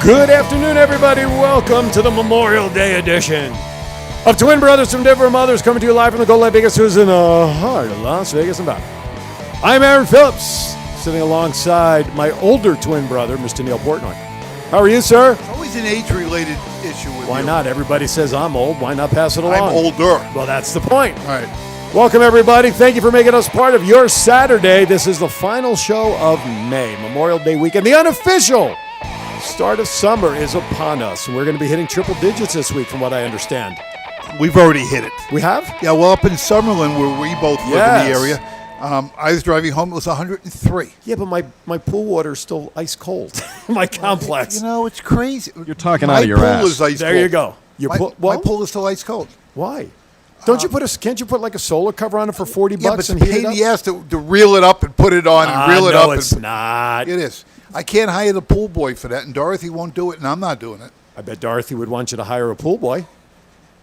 Good afternoon, everybody. Welcome to the Memorial Day edition of Twin Brothers from Different Mothers, coming to you live from the Gold Light Vegas, who's in the heart of Las Vegas, Nevada. I'm Aaron Phillips, sitting alongside my older twin brother, Mr. Neil Portnoy. How are you, sir? It's always an age-related issue with Why you. not? Everybody says I'm old. Why not pass it along? I'm older. Well, that's the point. All right. Welcome, everybody. Thank you for making us part of your Saturday. This is the final show of May, Memorial Day weekend. The unofficial start of summer is upon us, and we're going to be hitting triple digits this week, from what I understand. We've already hit it. We have? Yeah, well, up in Summerlin, where we both live in Yes. the area, I was driving home. It was 103. Yeah, but my pool water is still ice cold. My complex. You know, it's crazy. You're talking My out of your pool ass. is ice There cold. you go. Your My, pool, my what? pool is still ice cold. Why? Don't you can't you put like a solar cover on it for 40 Yeah, but bucks it's a and heat pain it in up? the ass to reel it up and put it on and reel it no, up. it's not. It is. I can't hire the pool boy for that, and Dorothy won't do it, and I'm not doing it. I bet Dorothy would want you to hire a pool boy.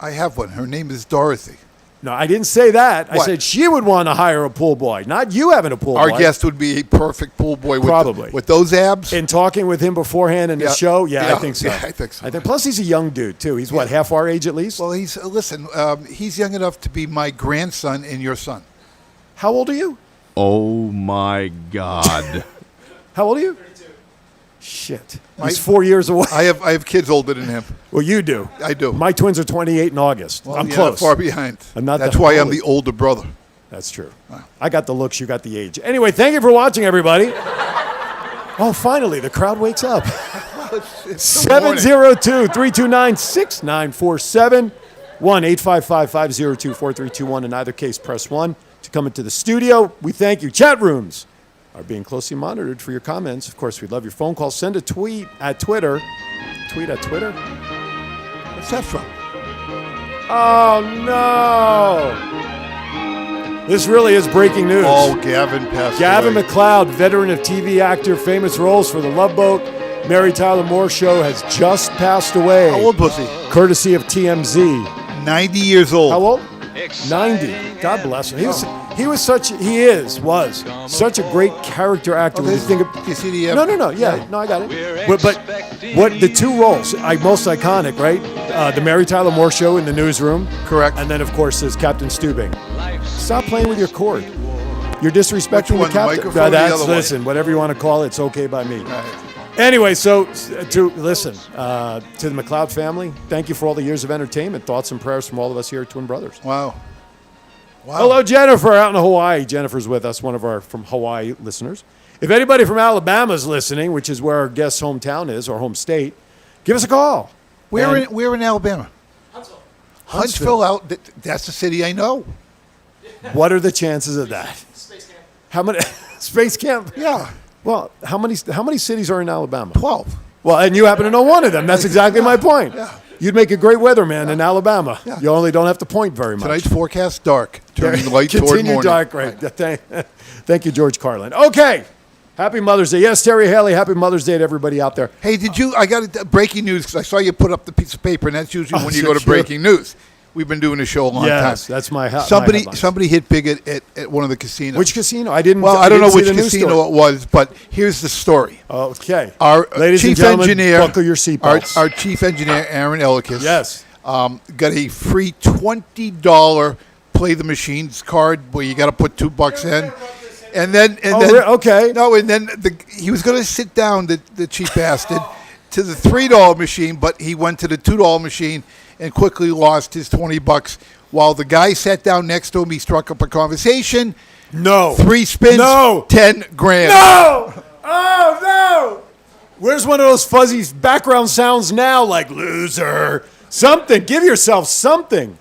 I have one. Her name is Dorothy. No, I didn't say that. I What? said she would want to hire a pool boy, not you having a pool Our boy. guest would be a perfect pool boy with, Probably. with those abs. In talking with him beforehand in the Yeah. show, I Yeah. think so. Yeah, I think so. Plus, he's a young dude too. He's what, half our age at least? Well, he's he's young enough to be my grandson and your son. How old are you? Oh my God. How old are you? 32. Shit, My- he's 4 years away. I have kids older than him. Well, you do. I do. My twins are 28 in August. Well, I'm you're close. not far behind. I'm not That's that why I'm old. the older brother. That's true. I got the looks, you got the age. Anyway, thank you for watching, everybody. Oh, finally, the crowd wakes up. It's the morning. 702-329-6947, 1-855-502-4321. In either case, press 1 to come into the studio. We thank you. Chat rooms are being closely monitored for your comments. Of course, we'd love your phone calls. Send a tweet at Twitter. Tweet at Twitter? What's that from? Oh, no. This really is breaking news. Oh, Gavin passed Gavin away. MacLeod, veteran of TV actor, famous roles for The Love Boat, Mary Tyler Moore Show, has just passed away. How old was he? Courtesy of TMZ. 90 years old. How old? 90. God bless him. He was such a great character actor. When you think of, Do you see the... no, yeah, no, I got it. But what the two roles, most iconic, right? The Mary Tyler Moore Show in the newsroom. Correct. And then, of course, there's Captain Stubing. Stop playing with your cord. You're disrespecting Which one, the the captain. microphone or the other one? Listen, whatever you want to call it, it's okay by me. Right. Anyway, so to the MacLeod family, thank you for all the years of entertainment. Thoughts and prayers from all of us here at Twin Brothers. Wow. Hello, Jennifer, out in Hawaii. Jennifer's with us, one of our from Hawaii listeners. If anybody from Alabama is listening, which is where our guest's hometown is, or home state, give us a call. Where And- in Alabama? Huntsville. That's the city I know. What are the chances of that? Space camp. How many? Space camp? Yeah. Well, how many cities are in Alabama? 12. Well, and you happen to know one of them. That's exactly my point. Yeah. You'd make a great weatherman in Alabama. Yeah. You only don't have to point very much. Tonight's forecast dark, turning light toward Continue morning. dark, right. Thank you, George Carlin. Okay. Happy Mother's Day. Yes, Terry Haley, happy Mother's Day to everybody out there. Hey, I got breaking news because I saw you put up the piece of paper, and that's usually when you sure, go to breaking news. We've been doing the show a long Yes, time. that's my Somebody my hit big at one of the casinos. Which casino? I didn't. Well, I don't know didn't see which the news casino story. it was, but here's the story. Okay. Our Ladies chief and gentlemen, engineer, buckle your seatbelts. Our chief engineer, Aaron Ellikis, Yes. got a free $20 play the machines card where you got to put $2 in, and then okay. no, and then he was going to sit down, the cheap bastard, to the $3 machine, but he went to the $2 machine and quickly lost his $20. While the guy sat down next to him, he struck up a conversation. No. 3 spins, No. 10 grand. No! Oh, no! Where's one of those fuzzy background sounds now, like loser? Something. Give yourself something.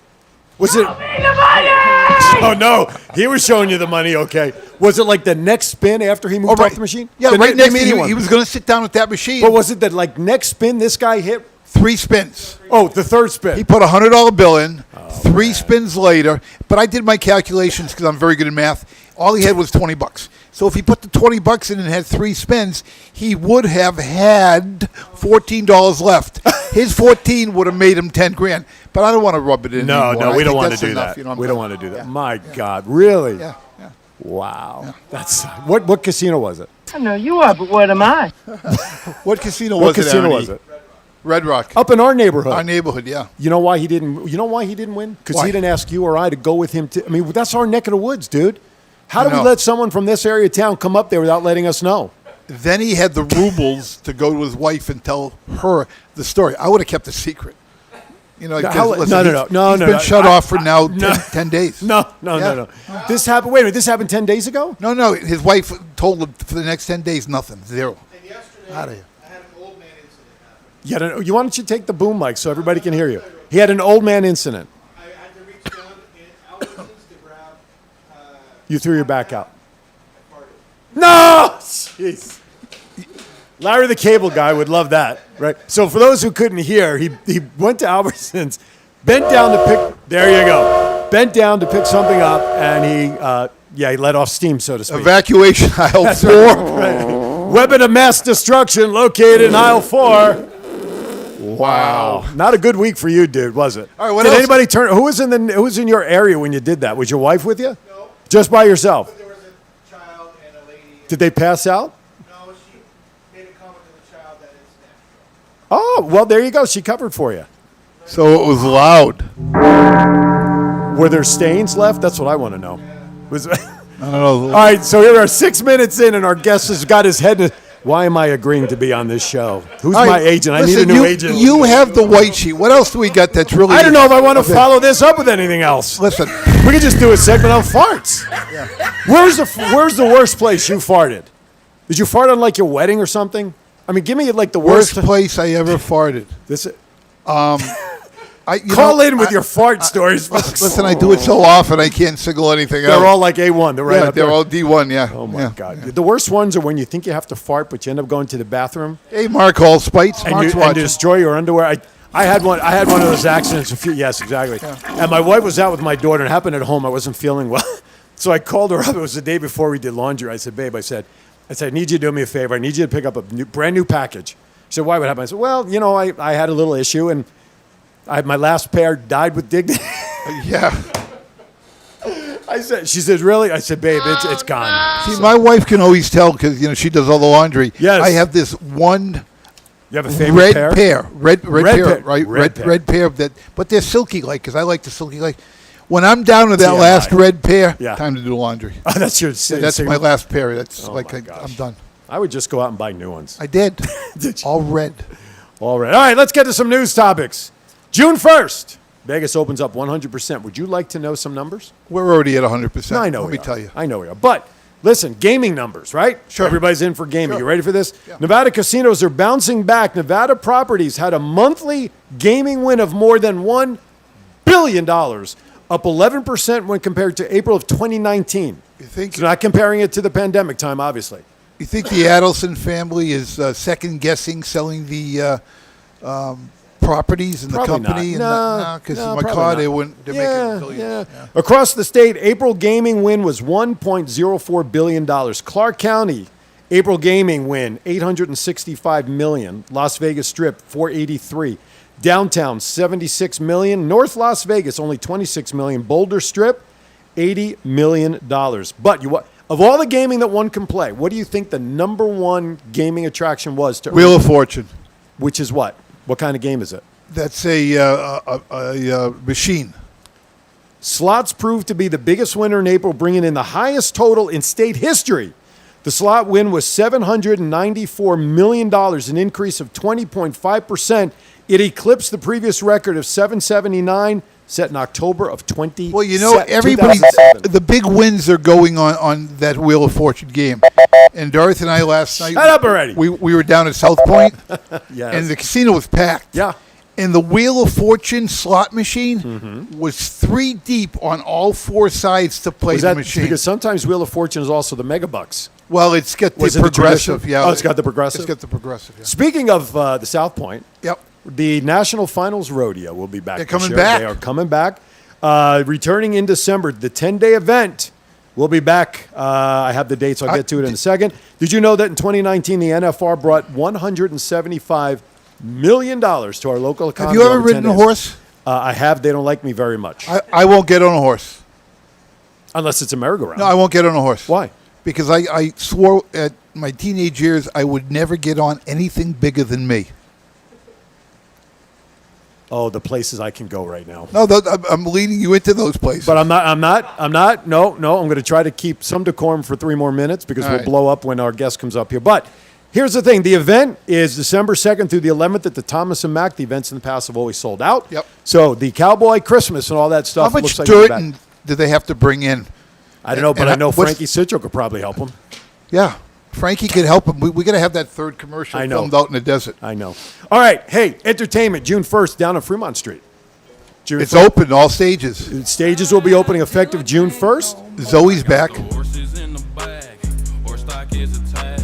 Was it? Oh, no. He was showing you the money, okay. Was it like the next spin after he moved off the machine? Yeah, The right next to immediate you. one. He was going to sit down at that machine. But was it that, like, next spin this guy hit? 3 spins. Oh, the third spin. He put a $100 bill in. 3 spins later, but I did my calculations because I'm very good at math. All he had was $20. So if he put the $20 in and had 3 spins, he would have had $14 left. His 14 would have made him 10 grand. But I don't want to rub it in No, anymore. no, I we don't think want to that's do enough, that. you know what I'm We don't saying? want to do that. Yeah. My God, really? Yeah, yeah. Wow. That's what casino was it? I know you are, but what am I? What casino What was it, casino Aaron? was it? Red Rock. Up in our neighborhood. Our neighborhood, yeah. You know why he didn't? You know why he didn't win? Because Why? he didn't ask you or I to go with him. I mean, that's our neck of the woods, dude. How I do we know. let someone from this area of town come up there without letting us know? Then he had the rubles to go to his wife and tell her the story. I would have kept a secret. You know, No, because, how- listen, no, he's- no, he's no, been no. shut off for now no. 10 days. No. Yeah. This happened. Wait a minute. This happened 10 days ago. No. His wife told him for the next 10 days, nothing, zero. And yesterday, Outta here. I had an old man incident happen. Why don't you take the boom mic so everybody can hear you? He had an old man incident. I had to reach down in Albertsons to grab. You threw your back out. I farted. No! Jeez. Larry the Cable Guy would love that, right? So for those who couldn't hear, he went to Albertsons, bent down to pick, there you go, bent down to pick something up, and he let off steam, so to speak. Evacuation aisle 4. Weapon of mass destruction located in aisle 4. Wow. Not a good week for you, dude, was it? All right, what did else? anybody turn, who was in your area when you did that? Was your wife with you? No, Just by yourself? there was a child and a lady. Did they pass out? No, she made a comment to the child that it's natural. Oh, well, there you go. She covered for you. So it was loud. Were there stains left? That's what I want to know. Was, all I don't know. right, so here we are 6 minutes in, and our guest has got his head in. Why am I agreeing to be on this show? Who's All my right, agent? I listen, need a new you, agent. You have the white sheet. What else do we got that's really... I don't know if I want to follow this up with anything else. Listen, We could just do a segment on farts. Where's the worst place you farted? Did you fart on like your wedding or something? I mean, give me like the worst. worst place I ever farted. This, You call know, in with I- your fart stories, folks. Listen, I do it so often I can't single anything out. They're all like A1. They're right yeah, up they're there. all D1, yeah. Oh my yeah. God! The worst ones are when you think you have to fart, but you end up going to the bathroom Hey, Mark Allspites. and Mark's you watching. destroy your underwear. I had one of those accidents. Yes, exactly. And my wife was out with my daughter. And it happened at home. I wasn't feeling well, so I called her up. It was the day before we did laundry. I said, "Babe," I said, "I need you to do me a favor. I need you to pick up a brand new package." She said, "Why? What happened?" I said, "Well, you know, I had a little issue, and my last pair died with dignity." Yeah. She said, "Really?" I said, "Babe, it's gone." See, my wife can always tell because, you know, she does all the laundry. Yes. I have this one You have a favorite red pair? Red Red pair, pair. right? Red pair. Red pair that, but they're silky like, because I like the silky like. When I'm down to that TMI. last red pair, Yeah. time to do laundry. Oh, that's your. That's my last pair. That's Oh like my I'm gosh. done. I would just go out and buy new ones. I did. Did you? All red. All right. All right, let's get to some news topics. June 1st, Vegas opens up 100%. Would you like to know some numbers? We're already at 100%. No, I know Let we me are. tell you. I know we are. But listen, gaming numbers, right? Sure. Everybody's in for gaming. Sure. You ready for this? Yeah. Nevada casinos are bouncing back. Nevada properties had a monthly gaming win of more than $1 billion, up 11% when compared to April of 2019. You think? So not comparing it to the pandemic time, obviously. You think the Adelson family is second guessing selling the properties in the Probably company? not. Because No, my probably car, not. they're making billions. Yeah. Across the state, April gaming win was $1.04 billion. Clark County, April gaming win, $865 million. Las Vegas Strip, $483. Downtown, $76 million. North Las Vegas, only $26 million. Boulder Strip, $80 million. But of all the gaming that one can play, what do you think the number one gaming attraction was to Wheel of Fortune. Which is what? What kind of game is it? That's a machine. Slots proved to be the biggest winner in April, bringing in the highest total in state history. The slot win was $794 million, an increase of 20.5%. It eclipsed the previous record of $779 set in October of 20. Well, you know, everybody, 2007. the big wins are going on that Wheel of Fortune game. And Dorothy and I last night, Shut up already. we were down at South Point, Yes. and the casino was packed. Yeah. And the Wheel of Fortune slot machine was 3 deep on all 4 sides to play Was the that machine. because sometimes Wheel of Fortune is also the Megabucks. Well, it's got the Was it the progressive. tradition? Yeah. Oh, it's got the progressive? It's got the progressive, yeah. Speaking of the South Point, Yep. the National Finals Rodeo will be back. They're this coming year. back. They are coming back. Returning in December, the 10-day event will be back. I have the dates. I'll get to it in a second. Did you know that in 2019, the NFR brought $175 million to our local economy? Have you ever over 10 ridden a days? horse? I have. They don't like me very much. I won't get on a horse. Unless it's a merry-go-round. No, I won't get on a horse. Why? Because I swore at my teenage years I would never get on anything bigger than me. Oh, the places I can go right now. No, I'm leading you into those places. But I'm not. No. I'm going to try to keep some decorum for 3 more minutes because All we'll right. blow up when our guest comes up here. But here's the thing. The event is December 2nd through the 11th at the Thomas and Mack. The events in the past have always sold out. Yep. So the Cowboy Christmas and all that stuff. How much looks like dirt it's back. do they have to bring in? I don't know, but and I know what's- Frankie Citro could probably help him. Yeah, Frankie could help him. We got to have that third commercial I know. filmed out in the desert. I know. All right. Hey, entertainment, June 1st down on Fremont Street. June It's 1st. open, all stages. Stages will be opening effective June 1st. Zoe's back. Horses in the bag, horse stock is attached.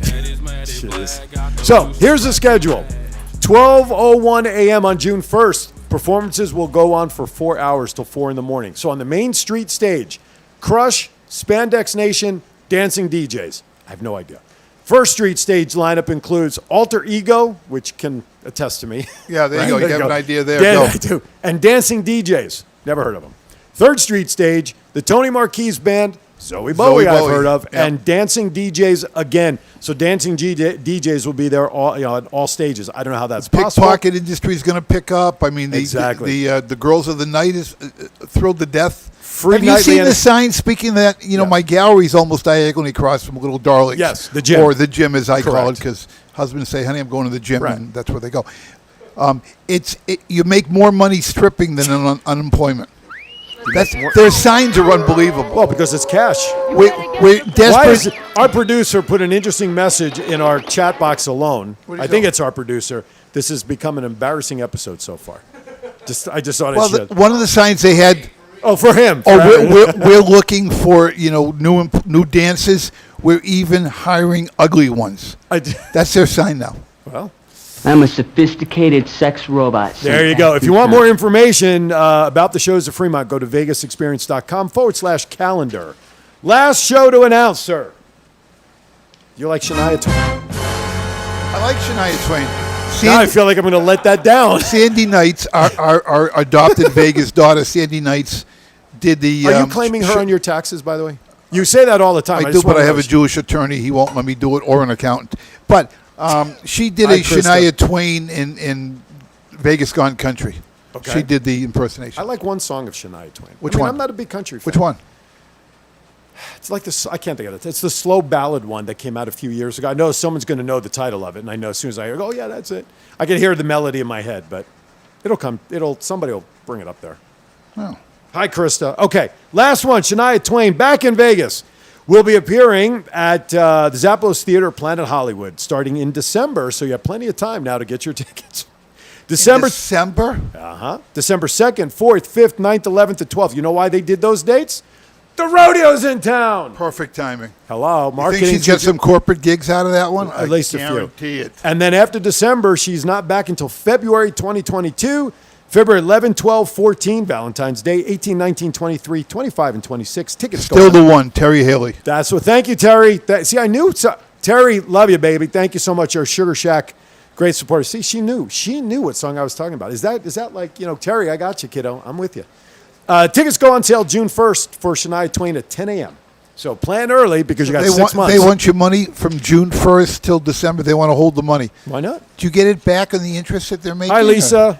Head is mad, it black, got the So loose here's the schedule. 12:01 a.m. on June 1st. Performances will go on for 4 hours till 4 in the morning. So on the main street stage, Crush, Spandex Nation, dancing DJs. I have no idea. First street stage lineup includes Alter Ego, which can attest to me. Yeah, there you go. You have an idea there. Yeah, Go. I do. And dancing DJs. Never heard of them. Third street stage, the Tony Marquise Band, Zoe Bowie I've Bowie. heard of, Yep. and dancing DJs again. So dancing DJs will be there all, on all stages. I don't know how that's possible. Pickpocket industry is going to pick up. I mean, Exactly. the girls of the night is thrilled to death. Free have you nightly seen the enter- sign? Speaking of that, Yeah. my gallery's almost diagonally across from Little Darlings. Yes, the gym. Or the gym, as I call it, Correct. because husbands say, honey, I'm going to the gym, Right. and that's where they go. You make more money stripping than on unemployment. Their signs are unbelievable. Well, because it's cash. We're Why desperate. is our producer put an interesting message in our chat box alone? What are you I think doing? it's our producer. This has become an embarrassing episode so far. I just thought Well, I should. one of the signs they had. Oh, for him. Oh, For- we're looking for new dances. We're even hiring ugly ones. That's their sign now. well, I'm a sophisticated sex robot. there you go. If you want more information about the shows at Fremont, go to vegasexperience.com/calendar. Last show to announce, sir. You like Shania Twain? I like Shania Twain. Now I feel like I'm going to let that down. Sandy Knights, our adopted Vegas daughter, Sandy Knights, did the. Are you claiming her on your taxes, by the way? You say that all the time. I do, just but wanna I have know- a Jewish attorney. He won't let me do it, or an accountant. But she did Hi, a Krista. Shania Twain in Vegas Gone Country. Okay. She did the impersonation. I like one song of Shania Twain. Which I mean, one? I'm not a big country fan. Which one? It's like this. I can't think of it. It's the slow ballad one that came out a few years ago. I know someone's going to know the title of it, and I know as soon as I go, oh yeah, that's it. I can hear the melody in my head, but it'll come. Somebody will bring it up there. Oh. Hi, Krista. Okay, last one. Shania Twain back in Vegas. Will be appearing at the Zappos Theater, Planet Hollywood, starting in December. So you have plenty of time now to get your tickets. December December? December 2nd, 4th, 5th, 9th, 11th, and 12th. You know why they did those dates? The rodeo's in town. Perfect timing. Hello, Think marketing. she'd get some corporate gigs out of that one? At least a few. I guarantee it. And then after December, she's not back until February 2022. February 11, 12, 14, Valentine's Day, 18, 19, 23, 25, and 26. Tickets Still go the one, Terry Haley. That's what. Thank you, Terry. See, I knew. Terry, love you, baby. Thank you so much. Our Sugar Shack, great supporter. See, she knew. She knew what song I was talking about. Is that like, Terry, I got you, kiddo. I'm with you. Tickets go on sale June 1st for Shania Twain at 10 a.m. So plan early because you got 6 months. They want your money from June 1st till December. They want to hold the money. Why not? Do you get it back on the interest that they're making? Hi, or- Lisa.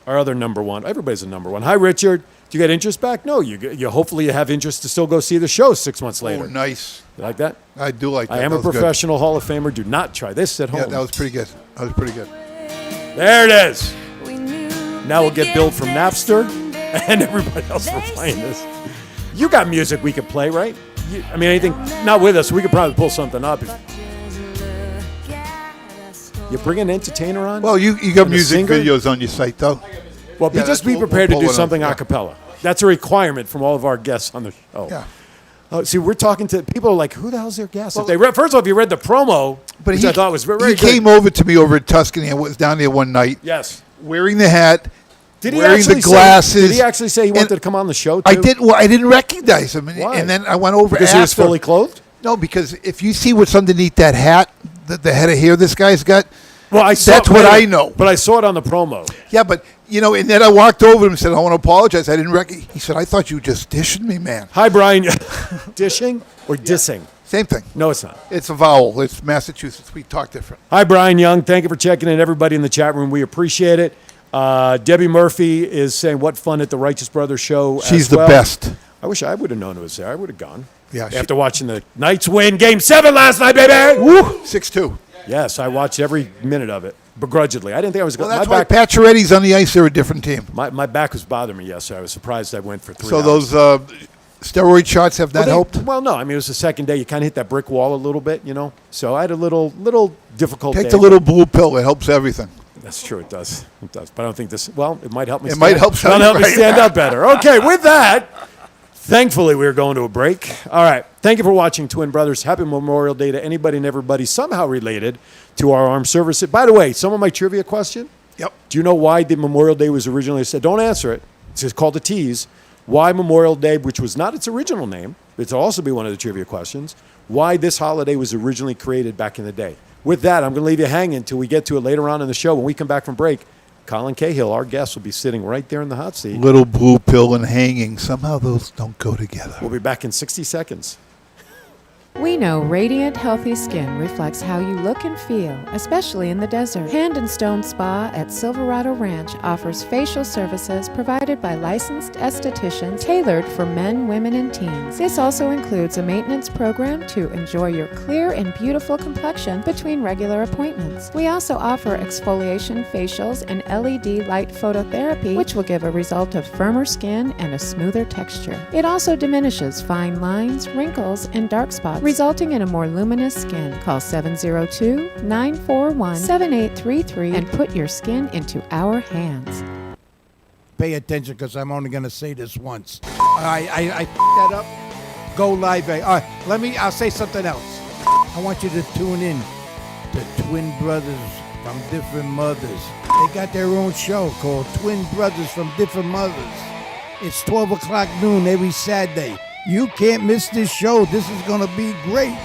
Our other number one. Everybody's a number one. Hi, Richard. Do you get interest back? No. You hopefully you have interest to still go see the show 6 months later. Oh, nice. You like that? I do like that. I am That a was good. professional Hall of Famer. Do not try this at home. Yeah, that was pretty good. That was pretty good. There it is. Now we'll get billed from Napster and everybody else for playing this. You got music we could play, right? Anything, not with us. We could probably pull something up. You bring an entertainer on? Well, you got And a music singer? videos on your site, though. Well, yeah, just that's- be we'll prepared to pull do it up, something yeah. a cappella. That's a requirement from all of our guests on the show. Yeah. See, we're talking to people are like, who the hell's their guest? If they first of all, if you read the promo, But which I thought was very he good. came over to me over at Tuscany. I was down there one night, Yes. wearing the hat, Did he wearing actually the glasses. Say, did he actually say he wanted and to come on the show? Too? I did. Well, I didn't recognize him, and, Why? and then I went over because after. he was fully clothed. No, because if you see what's underneath that hat, the head of hair this guy's got. Well, I saw That's what I know. but I saw it on the promo. Yeah, but and then I walked over to him and said, "I want to apologize. I didn't recognize." He said, "I thought you just dishing me, man." Hi, Brian. Dishing or dissing? Same thing. No, it's not. It's a vowel. It's Massachusetts. We talk different. Hi, Brian Young. Thank you for checking in, everybody in the chat room. We appreciate it. Debbie Murphy is saying, what fun at the Righteous Brothers show. She's as the well. best. I wish I would have known it was there. I would have gone. Yeah, After watching the Knights win Game 7 last night, baby. Woo! 6-2. Yes, I watched every minute of it, begrudgingly. I didn't think I was Well, going that's to. why Pat Chiaretti's on the ice. They're a different team. My back was bothering me yesterday. I was surprised I went for 3 So hours. those steroid shots have not helped? Well, no. I mean, it was the second day. You kind of hit that brick wall a little bit, you know. So I had a little difficult Take day. the little blue pill. It helps everything. That's true. It does. It does. But I don't think this. Well, it might help me. It might help It'll help me right. stand up better. Okay. With that, thankfully we're going to a break. All right. Thank you for watching Twin Brothers. Happy Memorial Day to anybody and everybody somehow related to our armed services. By the way, some of my trivia question. Yep. Do you know why the Memorial Day was originally said? Don't answer it. It's just called a tease. Why Memorial Day, which was not its original name, it'll also be one of the trivia questions. Why this holiday was originally created back in the day. With that, I'm going to leave you hanging until we get to it later on in the show. When we come back from break, Colin Cahill, our guest, will be sitting right there in the hot seat. Little blue pill and hanging. Somehow those don't go together. We'll be back in 60 seconds. We know radiant, healthy skin reflects how you look and feel, especially in the desert. Hand and Stone Spa at Silverado Ranch offers facial services provided by licensed estheticians tailored for men, women, and teens. This also includes a maintenance program to enjoy your clear and beautiful complexion between regular appointments. We also offer exfoliation facials and LED light phototherapy, which will give a result of firmer skin and a smoother texture. It also diminishes fine lines, wrinkles, and dark spots, resulting in a more luminous skin. Call 702-941-7833 and put your skin into our hands. Pay attention because I'm only going to say this once. I that up. Go live. All right, I'll say something else. I want you to tune in to Twin Brothers from Different Mothers. They got their own show called Twin Brothers from Different Mothers. It's 12 o'clock noon every Saturday. You can't miss this show. This is going to be great.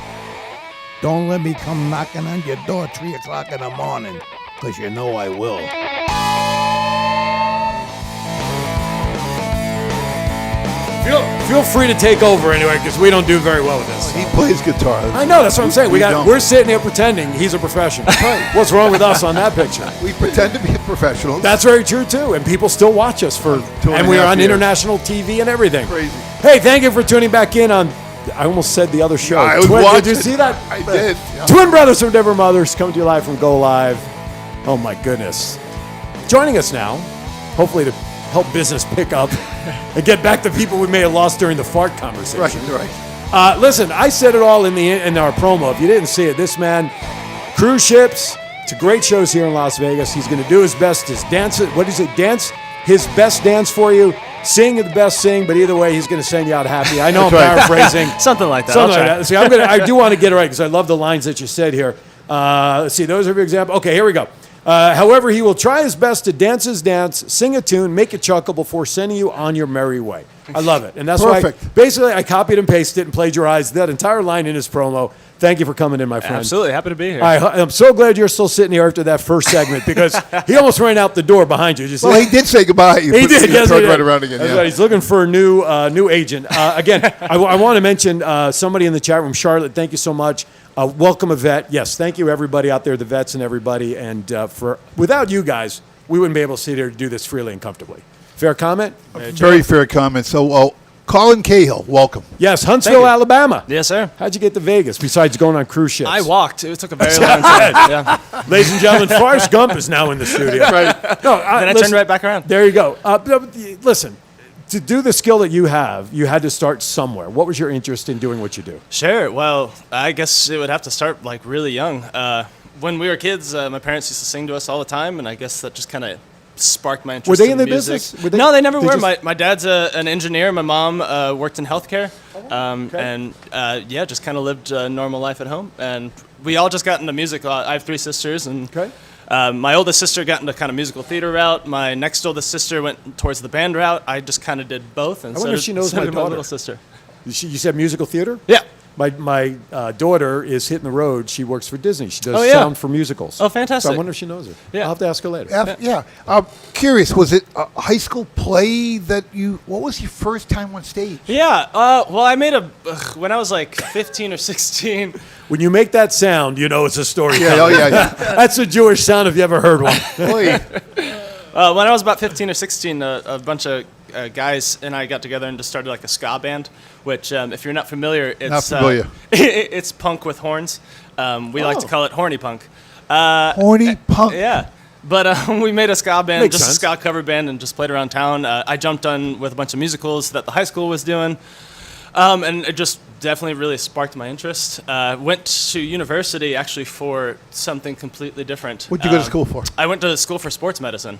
Don't let me come knocking on your door at 3 o'clock in the morning, because you know I will. Feel free to take over anyway, because we don't do very well with this. He plays guitar. I know, that's what I'm saying. We don't. We're sitting here pretending he's a professional. What's wrong with us on that picture? We pretend to be professionals. That's very true too, and people still watch us for, 2.5 and we are on years. international TV and everything. Crazy. Hey, thank you for tuning back in on. I almost said the other show. I was Did you watching. see that? I did. Yeah. Twin Brothers from Different Mothers coming to you live from Go Live. Oh my goodness! Joining us now, hopefully to help business pick up and get back the people we may have lost during the fart conversation. Right. Listen, I said it all in our promo. If you didn't see it, this man, cruise ships, to great shows here in Las Vegas. He's going to do his best. His dance. What is it? Dance. His best dance for you. Sing the best sing. But either way, he's going to send you out happy. I know I'm paraphrasing. Something like that. Something like that. See, I do want to get it right because I love the lines that you said here. Let's see. Those are your examples. Okay, here we go. However, he will try his best to dance his dance, sing a tune, make you chuckle before sending you on your merry way. I love it. And that's Perfect. why, basically, I copied and pasted it and plagiarized that entire line in his promo. Thank you for coming in, my friend. Absolutely. Happy to be here. I'm so glad you're still sitting here after that first segment because he almost ran out the door behind you. Did you see Well, that? he did say goodbye. He did. Yes, turned he did. right around again. That's Yeah. right. He's looking for a new agent. Again, I want to mention somebody in the chat room, Charlotte. Thank you so much. Welcome a vet. Yes, thank you everybody out there, the vets and everybody. And without you guys, we wouldn't be able to sit here to do this freely and comfortably. Fair comment? Very fair comment. So, Colin Cahill, welcome. Yes, Huntsville, Alabama. Yes, sir. How'd you get to Vegas besides going on cruise ships? I walked. It took a very long time. Yeah. Ladies and gentlemen, Forrest Gump is now in the studio. Right. No, Then I listen, turned right back around. There you go. Listen, to do the skill that you have, you had to start somewhere. What was your interest in doing what you do? Sure. Well, I guess it would have to start like really young. When we were kids, my parents used to sing to us all the time, and I guess that just kind of sparked my interest. Were they in the music. business? Were they- No, they never they were. just- My dad's an engineer. My mom worked in healthcare, and just kind of lived a normal life at home. And we all just got into music. I have 3 sisters, and my oldest sister got into kind of musical theater route. My next oldest sister went towards the band route. I just kind of did both. And I wonder if she knows so my did daughter. little sister. You said musical theater? Yeah. My daughter is hitting the road. She works for Disney. She does Oh, yeah. sound for musicals. Oh, fantastic. So I wonder if she knows her. Yeah. I'll have to ask her later. Yeah. I'm curious, was it a high school play that what was your first time on stage? Yeah, well, I made when I was like 15 or 16. When you make that sound, you know it's a story. Yeah, coming. yeah. That's a Jewish sound if you ever heard one. Boy, When I was about 15 or 16, a bunch of guys and I got together and just started like a ska band, which, if you're not familiar, it's Not familiar. It's punk with horns. We like to call it horny punk. Horny punk. Yeah. But we made a ska band, Makes just sense. a ska cover band, and just played around town. I jumped on with a bunch of musicals that the high school was doing, and it just definitely really sparked my interest. Went to university actually for something completely different. What'd you go to school for? I went to school for sports medicine.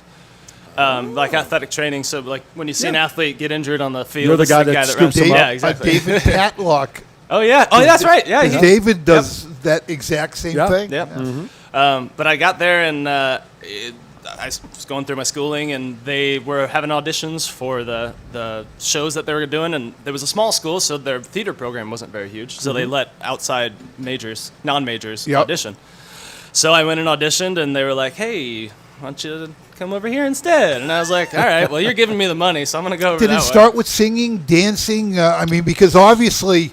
Like athletic training, so like when you see an athlete get injured on the field, You're the this guy is that runs scoops them. him up? Yeah, exactly. David Patlock. Oh yeah, that's right. Yeah, he- David does that exact same Yeah. thing. Yep. But I got there and I was going through my schooling, and they were having auditions for the shows that they were doing. And there was a small school, so their theater program wasn't very huge. So they let outside non-majors Yep. audition. So I went and auditioned, and they were like, "Hey, why don't you come over here instead?" And I was like, "All right, well, you're giving me the money, so I'm gonna go over Did that it way." start with singing, dancing? I mean, because obviously,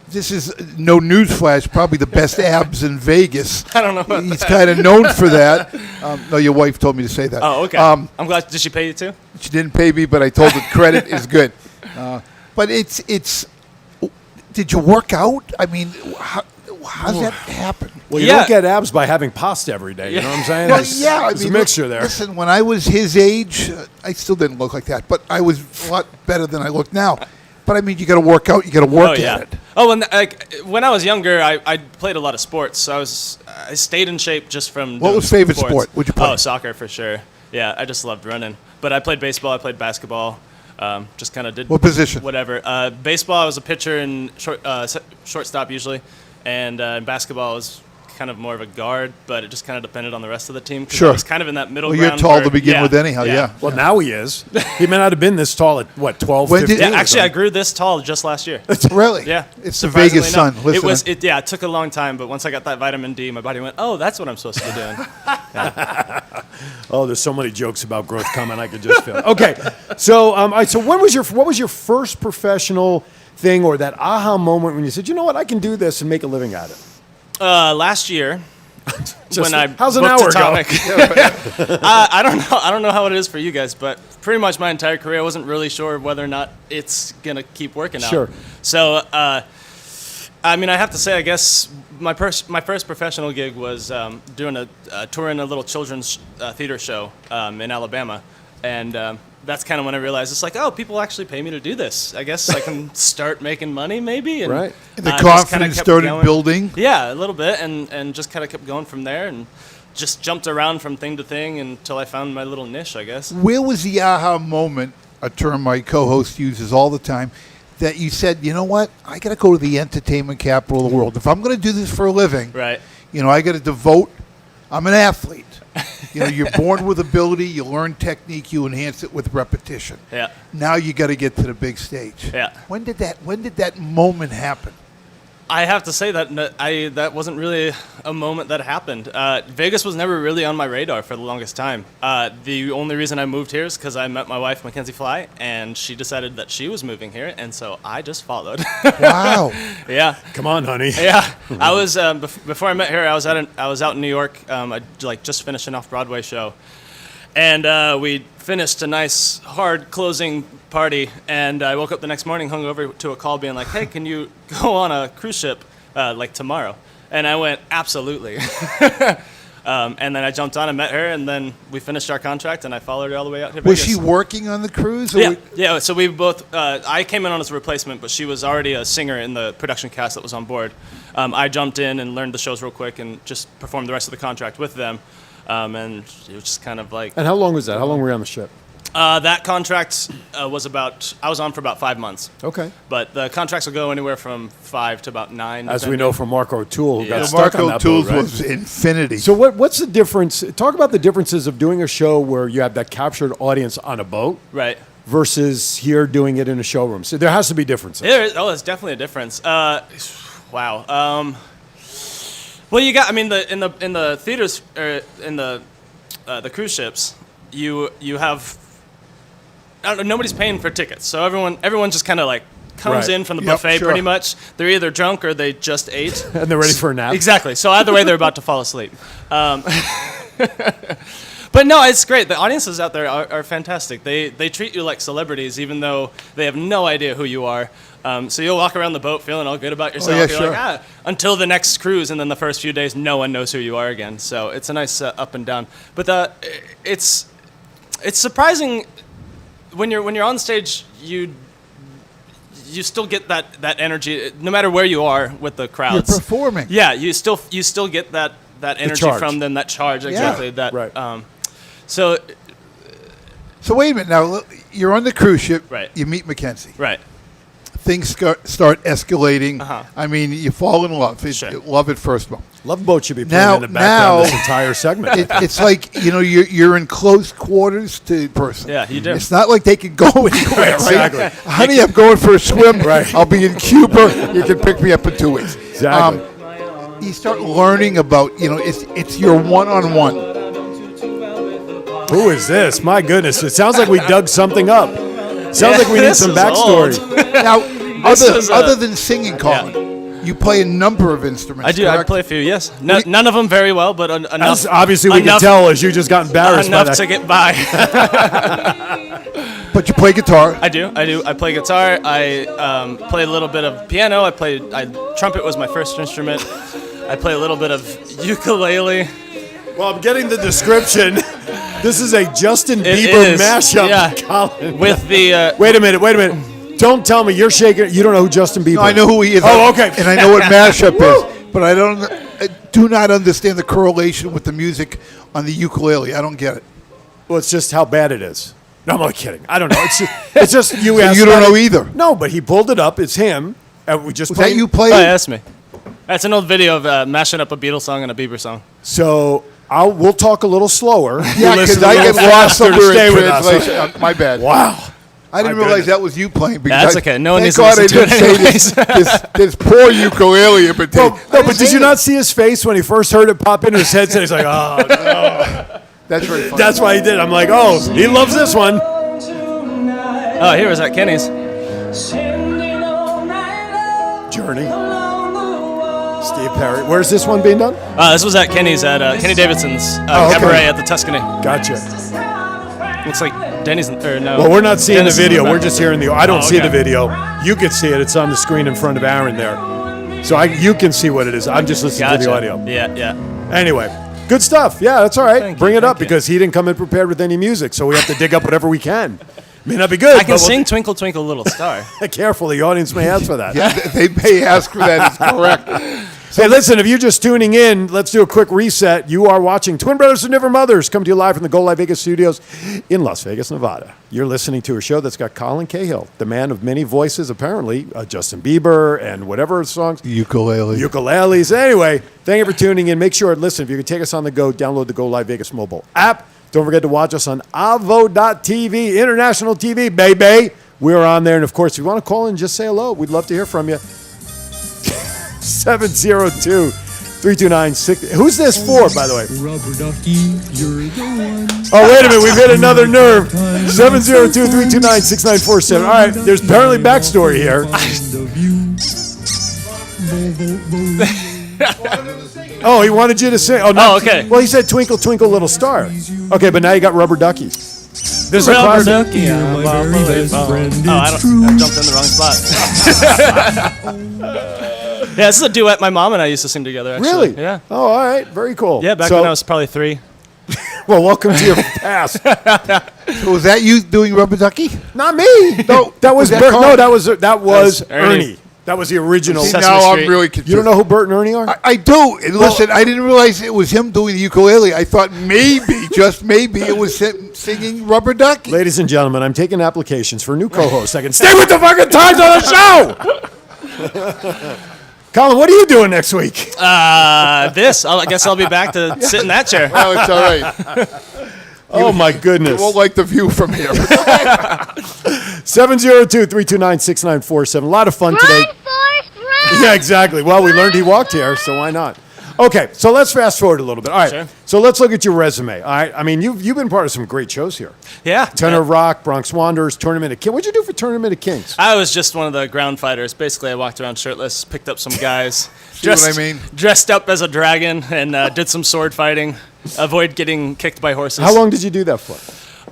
this is no newsflash. Probably the best abs in Vegas. I don't know about He's kind of known for that. No, your wife told me to say that. Oh, okay. I'm glad. Did she pay you too? She didn't pay me, but I told her credit is good. But it's. Did you work out? I mean, how's that happen? Well, you Yeah. don't get abs by having pasta every day. You know what I'm saying? Well, There's- yeah, I there's mean, a mixture there. Listen, when I was his age, I still didn't look like that, but I was a lot better than I look now. But I mean, you got to work out. You got to work at it. Oh, when I was younger, I played a lot of sports. So I stayed in shape just from. What doing was favorite sports. sport? What'd you play? Oh, soccer for sure. Yeah, I just loved running. But I played baseball. I played basketball. Just kind of did. What position? Whatever. Baseball, I was a pitcher and shortstop usually, and basketball I was kind of more of a guard. But it just kind of depended on the rest of the team. 'Cause Sure. I was kind of in that middle Well, ground. you're tall where- to begin yeah, with anyhow, yeah. Well, now he is. He may not have been this tall at, what, 12, When did- 15? Yeah, or actually, I something. grew this tall just last year. Really? Yeah, It's the surprisingly Vegas sun. enough. Listen, It took a long time, but once I got that vitamin D, my body went, "Oh, that's what I'm supposed to be doing." Oh, there's so many jokes about growth coming. I could just feel it. Okay, so all right, so what was your first professional thing or that aha moment when you said, you know what, I can do this and make a living at it? Last year, when I how's an booked hour go? Atomic, I don't know how it is for you guys, but pretty much my entire career, I wasn't really sure whether or not it's gonna keep working out. Sure. So, I mean, I have to say, I guess my first professional gig was doing a tour in a little children's theater show in Alabama, and that's kind of when I realized it's like, oh, people actually pay me to do this. I guess I can start making money, maybe. And, Right. And the just kinda confidence kept started going. building. Yeah, a little bit, and just kind of kept going from there, and just jumped around from thing to thing until I found my little niche, I guess. Where was the aha moment, a term my co-host uses all the time, that you said, you know what, I got to go to the entertainment capital of the world. If I'm going to do this for a living, Right. you know, I got to devote. I'm an athlete. You know, you're born with ability. You learn technique. You enhance it with repetition. Yeah. Now you got to get to the big stage. Yeah. When did that moment happen? I have to say that wasn't really a moment that happened. Vegas was never really on my radar for the longest time. The only reason I moved here is because I met my wife, Mackenzie Fly, and she decided that she was moving here, and so I just followed. Wow. Yeah. Come on, honey. Yeah, I was before I met her. I was out in New York. I just finished an off-Broadway show, and we finished a nice hard closing party. And I woke up the next morning, hung over to a call, being like, "Hey, can you go on a cruise ship like tomorrow?" And I went, "Absolutely." And then I jumped on and met her, and then we finished our contract, and I followed her all the way out to Was Vegas. she working on the cruise? Or Yeah. So we both. I came in on as a replacement, but she was already a singer in the production cast that was on board. I jumped in and learned the shows real quick, and just performed the rest of the contract with them. And it was just kind of like And how long was that? How long were you on the ship? that contract was about. I was on for about 5 months. Okay. But the contracts will go anywhere from 5 to about 9. As we know from Marco O'Toole, who got Yeah. stuck on Marco that Tools boat, right? was infinity. So what's the difference? Talk about the differences of doing a show where you have that captured audience on a boat Right. versus here doing it in a showroom. So there has to be differences. There's definitely a difference. Wow. Well, you got. I mean, in the theaters, in the cruise ships, you have. I don't know, nobody's paying for tickets, so everyone just kind of like comes Right. in from the Yep, buffet sure. pretty much. They're either drunk or they just ate. And they're ready for a nap. Exactly. So either way, they're about to fall asleep. But no, it's great. The audiences out there are fantastic. They treat you like celebrities, even though they have no idea who you are. So you'll walk around the boat feeling all good about yourself. yeah, You're sure. like, until the next cruise, and then the first few days, no one knows who you are again. So it's a nice up and down. But it's surprising when you're on stage. You still get that energy, no matter where you are with the crowds. You're performing. Yeah, you still get that energy charge. from them, that charge, exactly. That right. So So wait a minute. Now you're on the cruise ship. Right. You meet Mackenzie. right. Things start escalating. Uh-huh. I mean, you fall in love. Sure. Love at first bump. Love Boat should be playing in the background this entire segment. It's like you're in close quarters to the person. Yeah, you do. It's not like they can go anywhere. Exactly. Right? Honey, I'm going for a swim. Right. I'll be in Cuba. You can pick me up in 2 weeks. Exactly. You start learning about it's your one-on-one. Who is this? My goodness. It sounds like we dug something up. Sounds like we need this some is backstory. old. Now, This is other than singing, Colin, you play a number of instruments. I do. I correct? play a few. Yes. None of them very well, but enough. As obviously, we can enough- tell as you just got embarrassed by enough that. to get by. But you play guitar. I do. I play guitar. I play a little bit of piano. Trumpet was my first instrument. I play a little bit of ukulele. Well, I'm getting the description. This is a Justin It Bieber is, mashup. yeah. Colin. With the Wait a minute. Don't tell me you're shaking. You don't know who Justin Bieber is. No, I know who he is. Oh, okay. And I know what mashup is, but I do not understand the correlation with the music on the ukulele. I don't get it. Well, it's just how bad it is. No, I'm only kidding. I don't know. It's just you. So asked you don't about know it. either. No, but he pulled it up. It's him. And we just Was played. that you Oh, playing? yeah, that's me. That's an old video of mashing up a Beatles song and a Bieber song. So we'll talk a little slower. Yeah, You listen because a I little get lost faster to somewhere stay in with us. translation. My bad. Wow. I didn't My realize goodness. that was you playing. Because That's okay. No one thank needs to God I listen to it didn't say this poor ukulele imitation. No, but did you not see his face when he first heard it pop into his headset? He's like, oh, no. That's very funny. That's why he did. I'm like, oh, he loves this one. Oh, here was at Kenny's. Journey. Steve Perry. Where's this one being done? This was at Kenny's at Kenny Davidson's Oh, okay. cabaret at the Tuscany. Gotcha. Looks like Denny's or no. Well, we're not seeing Dennis the is in video. the We're back. just hearing the. I don't Oh, see the okay. video. You can see it. It's on the screen in front of Aaron there. So you can see what it is. I'm just listening to the Gotcha. audio. Yeah. Anyway, good stuff. Yeah, that's all right. Thank Bring you, it up thank you. because he didn't come in prepared with any music, so we have to dig up whatever we can. May not be good. I but can we'll- sing Twinkle Twinkle Little Star. Careful, the audience may ask for that. Yeah, they may ask for that. It's correct. Hey, listen, if you're just tuning in, let's do a quick reset. You are watching Twin Brothers and Never Mothers coming to you live from the Go Live Vegas studios in Las Vegas, Nevada. You're listening to a show that's got Colin Cahill, the man of many voices, apparently, Justin Bieber and whatever songs. Ukulele. Ukuleles. Anyway, thank you for tuning in. Make sure, listen, if you can take us on the go, download the Go Live Vegas mobile app. Don't forget to watch us on Avo.tv, international TV, baby. We're on there. And, of course, if you want to call in, just say hello. We'd love to hear from you. 702-329-6. Who's this for, by the way? Rubber ducky, you're the one. Oh, wait a minute. We've hit another nerve. 702-329-6947. All right. There's apparently backstory here. Oh, he wanted you to sing. Oh, no. Oh, okay. Well, he said Twinkle, Twinkle, Little Star. Okay, but now you got Rubber Ducky. This is a Rubber classic. ducky, you're my very best friend. I It's true. jumped in the wrong spot. Yeah, this is a duet my mom and I used to sing together, actually. Really? Yeah. Oh, all right. Very cool. Yeah, back So- when I was probably 3. Well, welcome to your past. So was that you doing Rubber Ducky? Not me. No, that was Was that Bert. Carl? No, that was Ernie. Ernie. That was the original. See, Sesame now Street. I'm really confused. You don't know who Bert and Ernie are? I do. And listen, I didn't realize it was him doing the ukulele. I thought maybe, just maybe, it was him singing Rubber Ducky. Ladies and gentlemen, I'm taking applications for new co-hosts. I can stay with the fucking times on the show. Colin, what are you doing next week? I guess I'll be back to sit in that chair. Well, it's all right. Oh my You goodness. won't like the view from here. 702-329-6947. A lot of fun today. Yeah, exactly. Well, we learned he walked here, so why not? Okay, so let's fast forward a little bit. All right, Sure. so let's look at your resume. All right, I mean, you've been part of some great shows here. Yeah. Tenor Rock, Bronx Wanderers, Tournament of Kings. What'd you do for Tournament of Kings? I was just one of the ground fighters. Basically, I walked around shirtless, picked up some guys, what I mean? dressed up as a dragon, and did some sword fighting. avoid getting kicked by horses. How long did you do that for?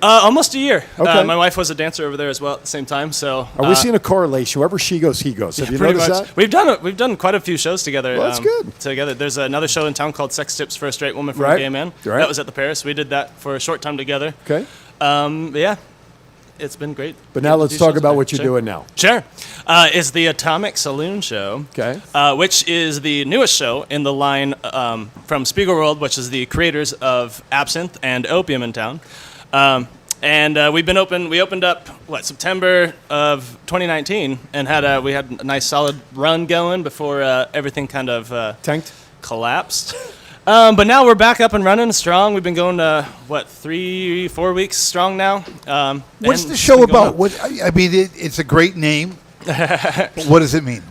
Almost a year. Okay. My wife was a dancer over there as well at the same time. So Are we seeing a correlation? Wherever she goes, he goes. Have you pretty noticed much. that? We've done quite a few shows together. Well, that's good. Together. There's another show in town called Sex Tips for a Straight Woman from Right. a Gay Man. Right. That was at the Paris. We did that for a short time together. Okay. But yeah, it's been great. But now let's talk about what you're doing now. Sure. It's the Atomic Saloon Show. Okay. Which is the newest show in the line from Spiegelworld, which is the creators of Absinthe and Opium in town. And we've been open. We opened up September of 2019, and we had a nice solid run going before everything kind of Tanked? collapsed. But now we're back up and running strong. We've been going 3-4 weeks strong now. What's and the it's show been going about? well. I mean, it's a great name. What does it mean?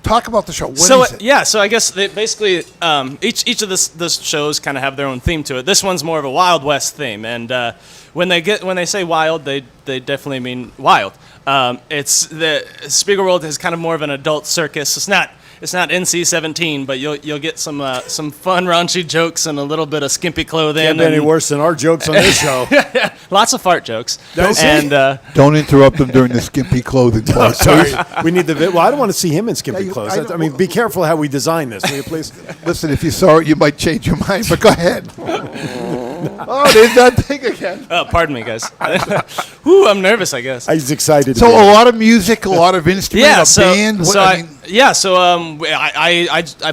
Talk about the show. What is it? Yeah, so I guess they basically each of this shows kind of have their own theme to it. This one's more of a Wild West theme, and when they say wild, they definitely mean wild. It's the Spiegelworld is kind of more of an adult circus. It's not NC-17, but you'll get some fun raunchy jokes and a little bit of skimpy clothing. Can't be any worse than our jokes on this show. Lots of fart jokes. That's And Don't interrupt them during the skimpy clothing part. Sorry, we need the. Well, I don't want to see him in skimpy Yeah, clothes. I I don't- mean, be careful how we design this, will you please? Listen, if you saw it, you might change your mind. But go ahead. Oh, there's that thing again. pardon me, guys. Whew, I'm nervous. I guess. He's excited. To So be a here. lot of music, a lot of instruments, a band. I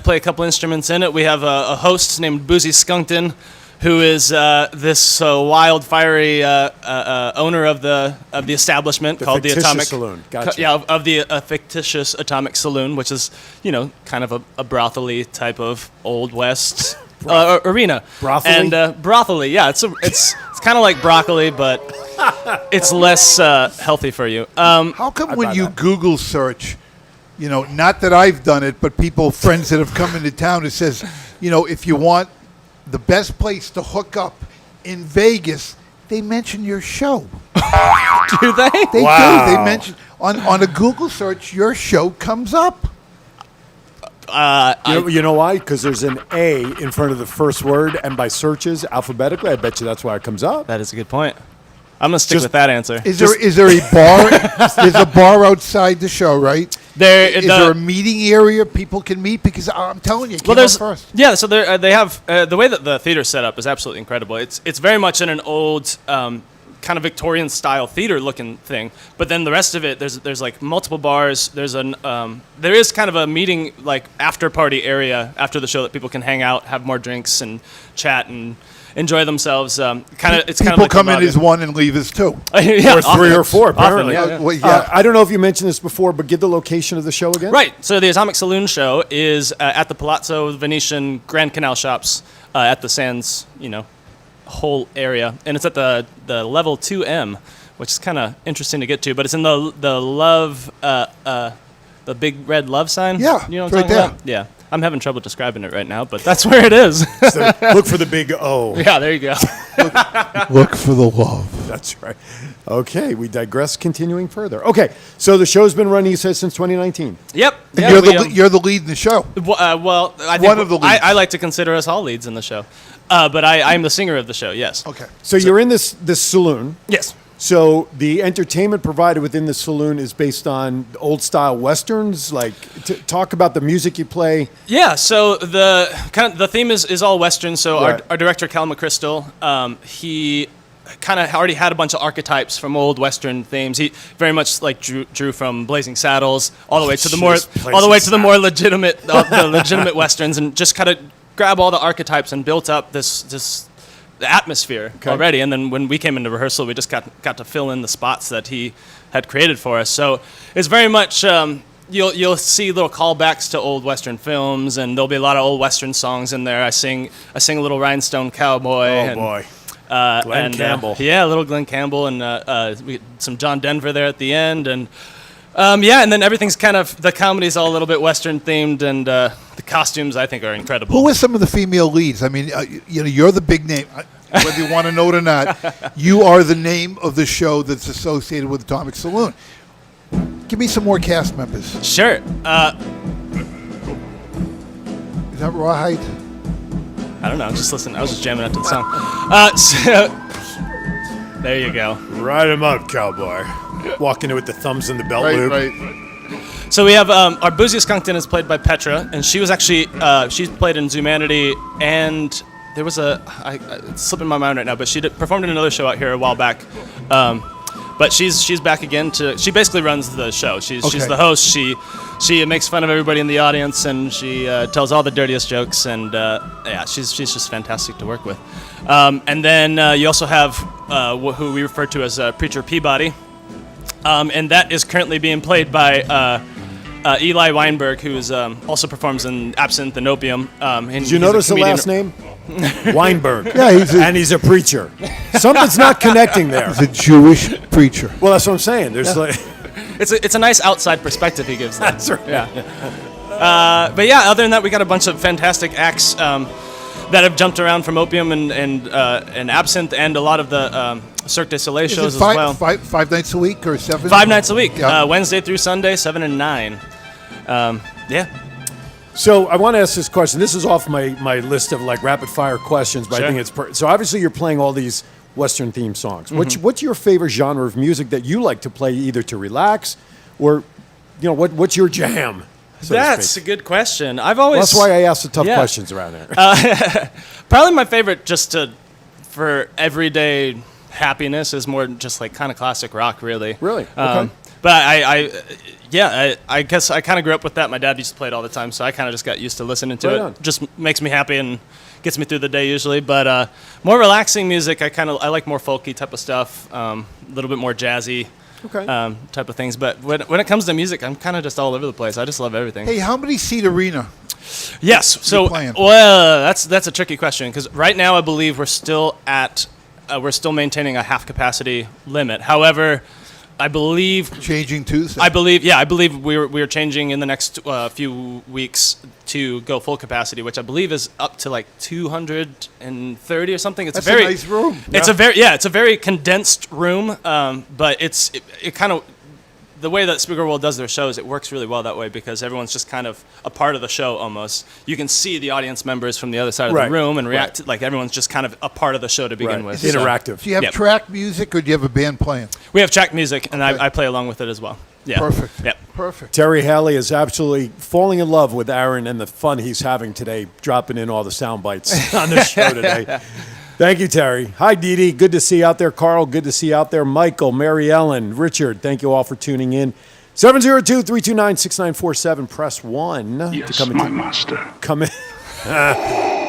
play a couple instruments in it. We have a host named Boozy Skunkton, who is this wild, fiery owner of the establishment called the fictitious Atomic Saloon. Gotcha. Yeah, of the fictitious Atomic Saloon, which is kind of a brothely type of Old West arena. Brothely? And brothely, yeah, it's kind of like broccoli, but it's less healthy for you. How come when you Google search, not that I've done it, but friends that have come into town, it says, if you want the best place to hook up in Vegas, they mention your show. Do they? They Wow. do. They mention on a Google search, your show comes up. You know why? Because there's an A in front of the first word, and by searches alphabetically, I bet you that's why it comes up. That is a good point. I'm gonna stick Just- with that answer. Is there a bar? There's a bar outside the show, right? Is there a meeting area people can meet? Because I'm telling you, it came up first. Yeah, so they have the way that the theater's set up is absolutely incredible. It's very much in an old kind of Victorian style theater looking thing, but then the rest of it there's like multiple bars. There is kind of a meeting like after party area after the show that people can hang out, have more drinks and chat and enjoy themselves. People come in as one and leave as two. Yeah, Or three or four, often, apparently. yeah. Well, yeah. I don't know if you mentioned this before, but give the location of the show again. Right. So the Atomic Saloon Show is at the Palazzo Venetian Grand Canal Shops at the Sands, whole area, and it's at the level 2M, which is kind of interesting to get to. But it's in the love, the big red love sign. Yeah, you know it's what I'm right talking there. about? Yeah. I'm having trouble describing it right now, but that's where it is. So look for the big O. Yeah, there you go. Look for the love. That's right. Okay, we digress. Continuing further. Okay, so the show's been running, you said, since 2019. Yep. And Yeah, you're the lead in the show. well, I think One of the leads. I like to consider us all leads in the show, but I'm the singer of the show. Yes. Okay. So you're in this saloon. Yes. So the entertainment provided within the saloon is based on old style westerns. Like, talk about the music you play. Yeah, so the theme is all Western. So Right. our director Cal McChrystal, he kind of already had a bunch of archetypes from old Western themes. He very much like drew from Blazing Saddles all the way to the more legitimate the legitimate westerns, and just kind of grab all the archetypes and built up this atmosphere already. And then when we came into rehearsal, we just got to fill in the spots that he had created for us. So it's very much you'll see little callbacks to old Western films, and there'll be a lot of old Western songs in there. I sing a little Rhinestone Cowboy. Oh, boy. Glenn Campbell. Yeah, a little Glenn Campbell, and we some John Denver there at the end, and and then everything's kind of, the comedy's all a little bit Western themed, and the costumes I think are incredible. Who are some of the female leads? I mean, you're the big name. Whether you want to know it or not, you are the name of the show that's associated with Atomic Saloon. Give me some more cast members. Sure. Is that Rawhide? I don't know. I'm just listening. I was just jamming out to the song. So there you go. Ride him up, cowboy. Walking in with the thumbs in the belt loop. Right. So we have our Boozy Skunkton is played by Petra, and she was actually she's played in Zumanity, and there was it's slipping my mind right now, but she performed in another show out here a while back. But she's back again she basically runs the show. She's the host. She makes fun of everybody in the audience, and she tells all the dirtiest jokes, and she's just fantastic to work with. And then you also have who we refer to as Preacher Peabody, and that is currently being played by Eli Weinberg, who also performs in Absinthe and Opium. Did you notice the last name? Weinberg. Yeah, he's a preacher. Something's not connecting there. He's a Jewish preacher. Well, that's what I'm saying. There's like, it's a nice outside perspective he gives them. that's right. Yeah. But yeah, other than that, we got a bunch of fantastic acts that have jumped around from Opium and Absinthe, and a lot of the Cirque du Soleil shows as well. Five nights a week or 7? 5 nights a week, Yeah. Wednesday through Sunday, 7 and 9. Yeah. So I want to ask this question. This is off my list of like rapid fire questions, but Sure. I think it's so obviously you're playing all these Western themed songs. What's your favorite genre of music that you like to play, either to relax or, what's your jam? so to That's a speak? good question. I've always. That's why I ask the tough Yeah. questions around there. Probably my favorite, for everyday happiness, is more just like kind of classic rock, really. Really? Okay. But I guess I kind of grew up with that. My dad used to play it all the time, so I kind of just got used to listening to Right it. on. Just makes me happy and gets me through the day usually. But more relaxing music, I like more folky type of stuff, a little bit more jazzy. Okay. Type of things. But when it comes to music, I'm kind of just all over the place. I just love everything. Hey, how many seat arena? Yes. So, playing? well, that's a tricky question, because right now I believe we're still maintaining a half capacity limit. However, I believe Changing Tuesday. I believe we're changing in the next few weeks to go full capacity, which I believe is up to like 230 or something. It's That's very a nice room. It's a very condensed room, but it kind of, the way that Speaker World does their shows, it works really well that way, because everyone's just kind of a part of the show almost. You can see the audience members from the other side of Right. the room and react. Right. Like everyone's just kind of a part of the show to begin with. It's interactive. Do you have Yep. track music or do you have a band playing? We have track music, and Okay. I play along with it as well. Yeah. Perfect. Yep. Perfect. Terry Halley is absolutely falling in love with Aaron and the fun he's having today, dropping in all the sound bites on the show today. Thank you, Terry. Hi, Dee Dee. Good to see you out there. Carl, good to see you out there. Michael, Mary Ellen, Richard, thank you all for tuning in. 702-329-6947. Press 1 to come in. master. Come in.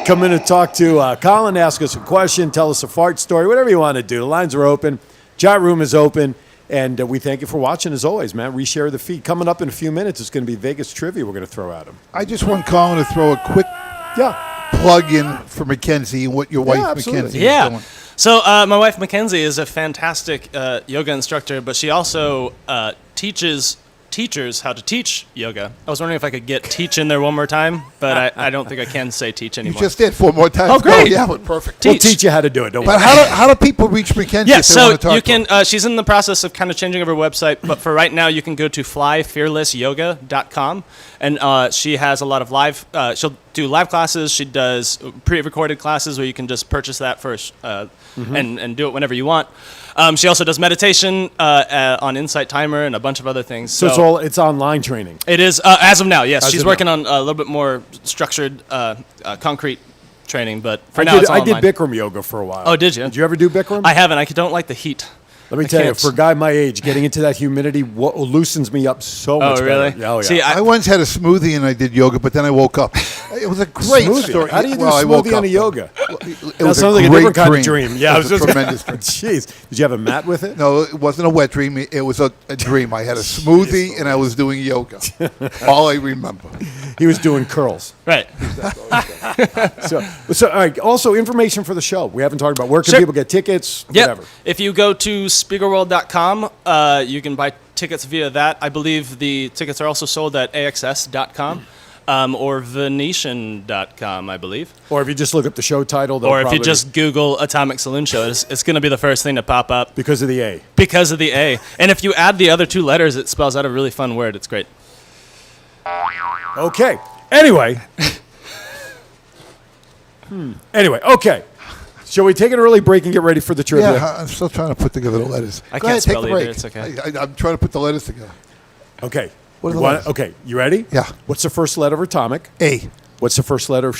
Come in and talk to Colin. Ask us a question. Tell us a fart story. Whatever you want to do. The lines are open. Chat room is open. And we thank you for watching, as always, man. Reshare the feed. Coming up in a few minutes, it's going to be Vegas trivia we're going to throw at him. I just want Colin to throw a quick plug in for Mackenzie and what your wife absolutely. Mackenzie is Yeah. doing. So my wife Mackenzie is a fantastic yoga instructor, but she also teaches teachers how to teach yoga. I was wondering if I could get teach in there one more time, but I don't think I can say teach You anymore. just did 4 more times. Oh, great. yeah, but perfect. We'll teach you how to do it. Don't But worry. how do people reach Mackenzie Yeah, if they so want to talk you to her? can. She's in the process of kind of changing her website, but for right now, you can go to flyfearlessyoga.com, and she has a lot of live. She'll do live classes. She does pre-recorded classes where you can just purchase that first and do it whenever you want. She also does meditation on Insight Timer and a bunch of other things. So it's online training. It is as of now. Yes, As she's of working now. on a little bit more structured, concrete training, but for now I it's all did online. Bikram yoga for a while. Oh, did you? Did you ever do Bikram? I haven't. I don't like the heat. Let me I tell you, can't. for a guy my age, getting into that humidity loosens me up so much really? better. Oh, yeah. See, I once had a smoothie and I did yoga, but then I woke up. It was a great Smoothie? story. How do you do I woke smoothie on up. a yoga? It That was sounds like a great different kind of dream. Yeah, it was a tremendous dream. Jeez. Did you have a mat with it? No, it wasn't a wet dream. It was a dream. I had a smoothie and I was doing yoga. All I remember. He was doing curls. Right. So all right. Also, information for the show. We haven't talked about where can Sure. people get tickets, Yep. whatever. If you go to speakerworld.com, you can buy tickets via that. I believe the tickets are also sold at AXS.com or Venetian.com, I believe. Or if you just look up the show title, they'll Or if you probably- just Google Atomic Saloon Show, it's going to be the first thing to pop up because of the A. because of the A. And if you add the other 2 letters, it spells out a really fun word. It's great. Okay. Anyway. Anyway, okay. Shall we take an early break and get ready for the trivia? Yeah, I'm still trying to put together the letters. I Go can't ahead, take spell the either. break. It's okay. I'm trying to put the letters together. Okay. What are the You letters? okay, you ready? Yeah. What's the first letter of atomic? A. What's the first letter of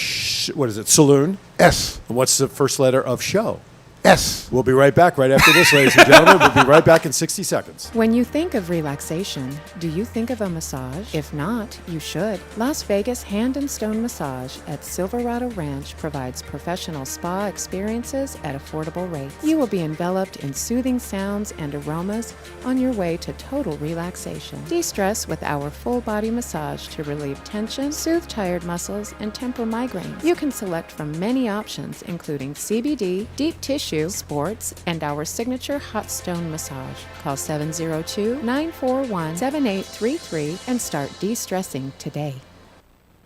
what is it? Saloon. S. And what's the first letter of show? S. We'll be right back right after this, ladies and gentlemen. We'll be right back in 60 seconds. When you think of relaxation, do you think of a massage? If not, you should. Las Vegas Hand and Stone Massage at Silverado Ranch provides professional spa experiences at affordable rates. You will be enveloped in soothing sounds and aromas on your way to total relaxation. De-stress with our full body massage to relieve tension, soothe tired muscles, and temper migraines. You can select from many options, including CBD, deep tissue, sports, and our signature hot stone massage. Call 702-941-7833 and start de-stressing today.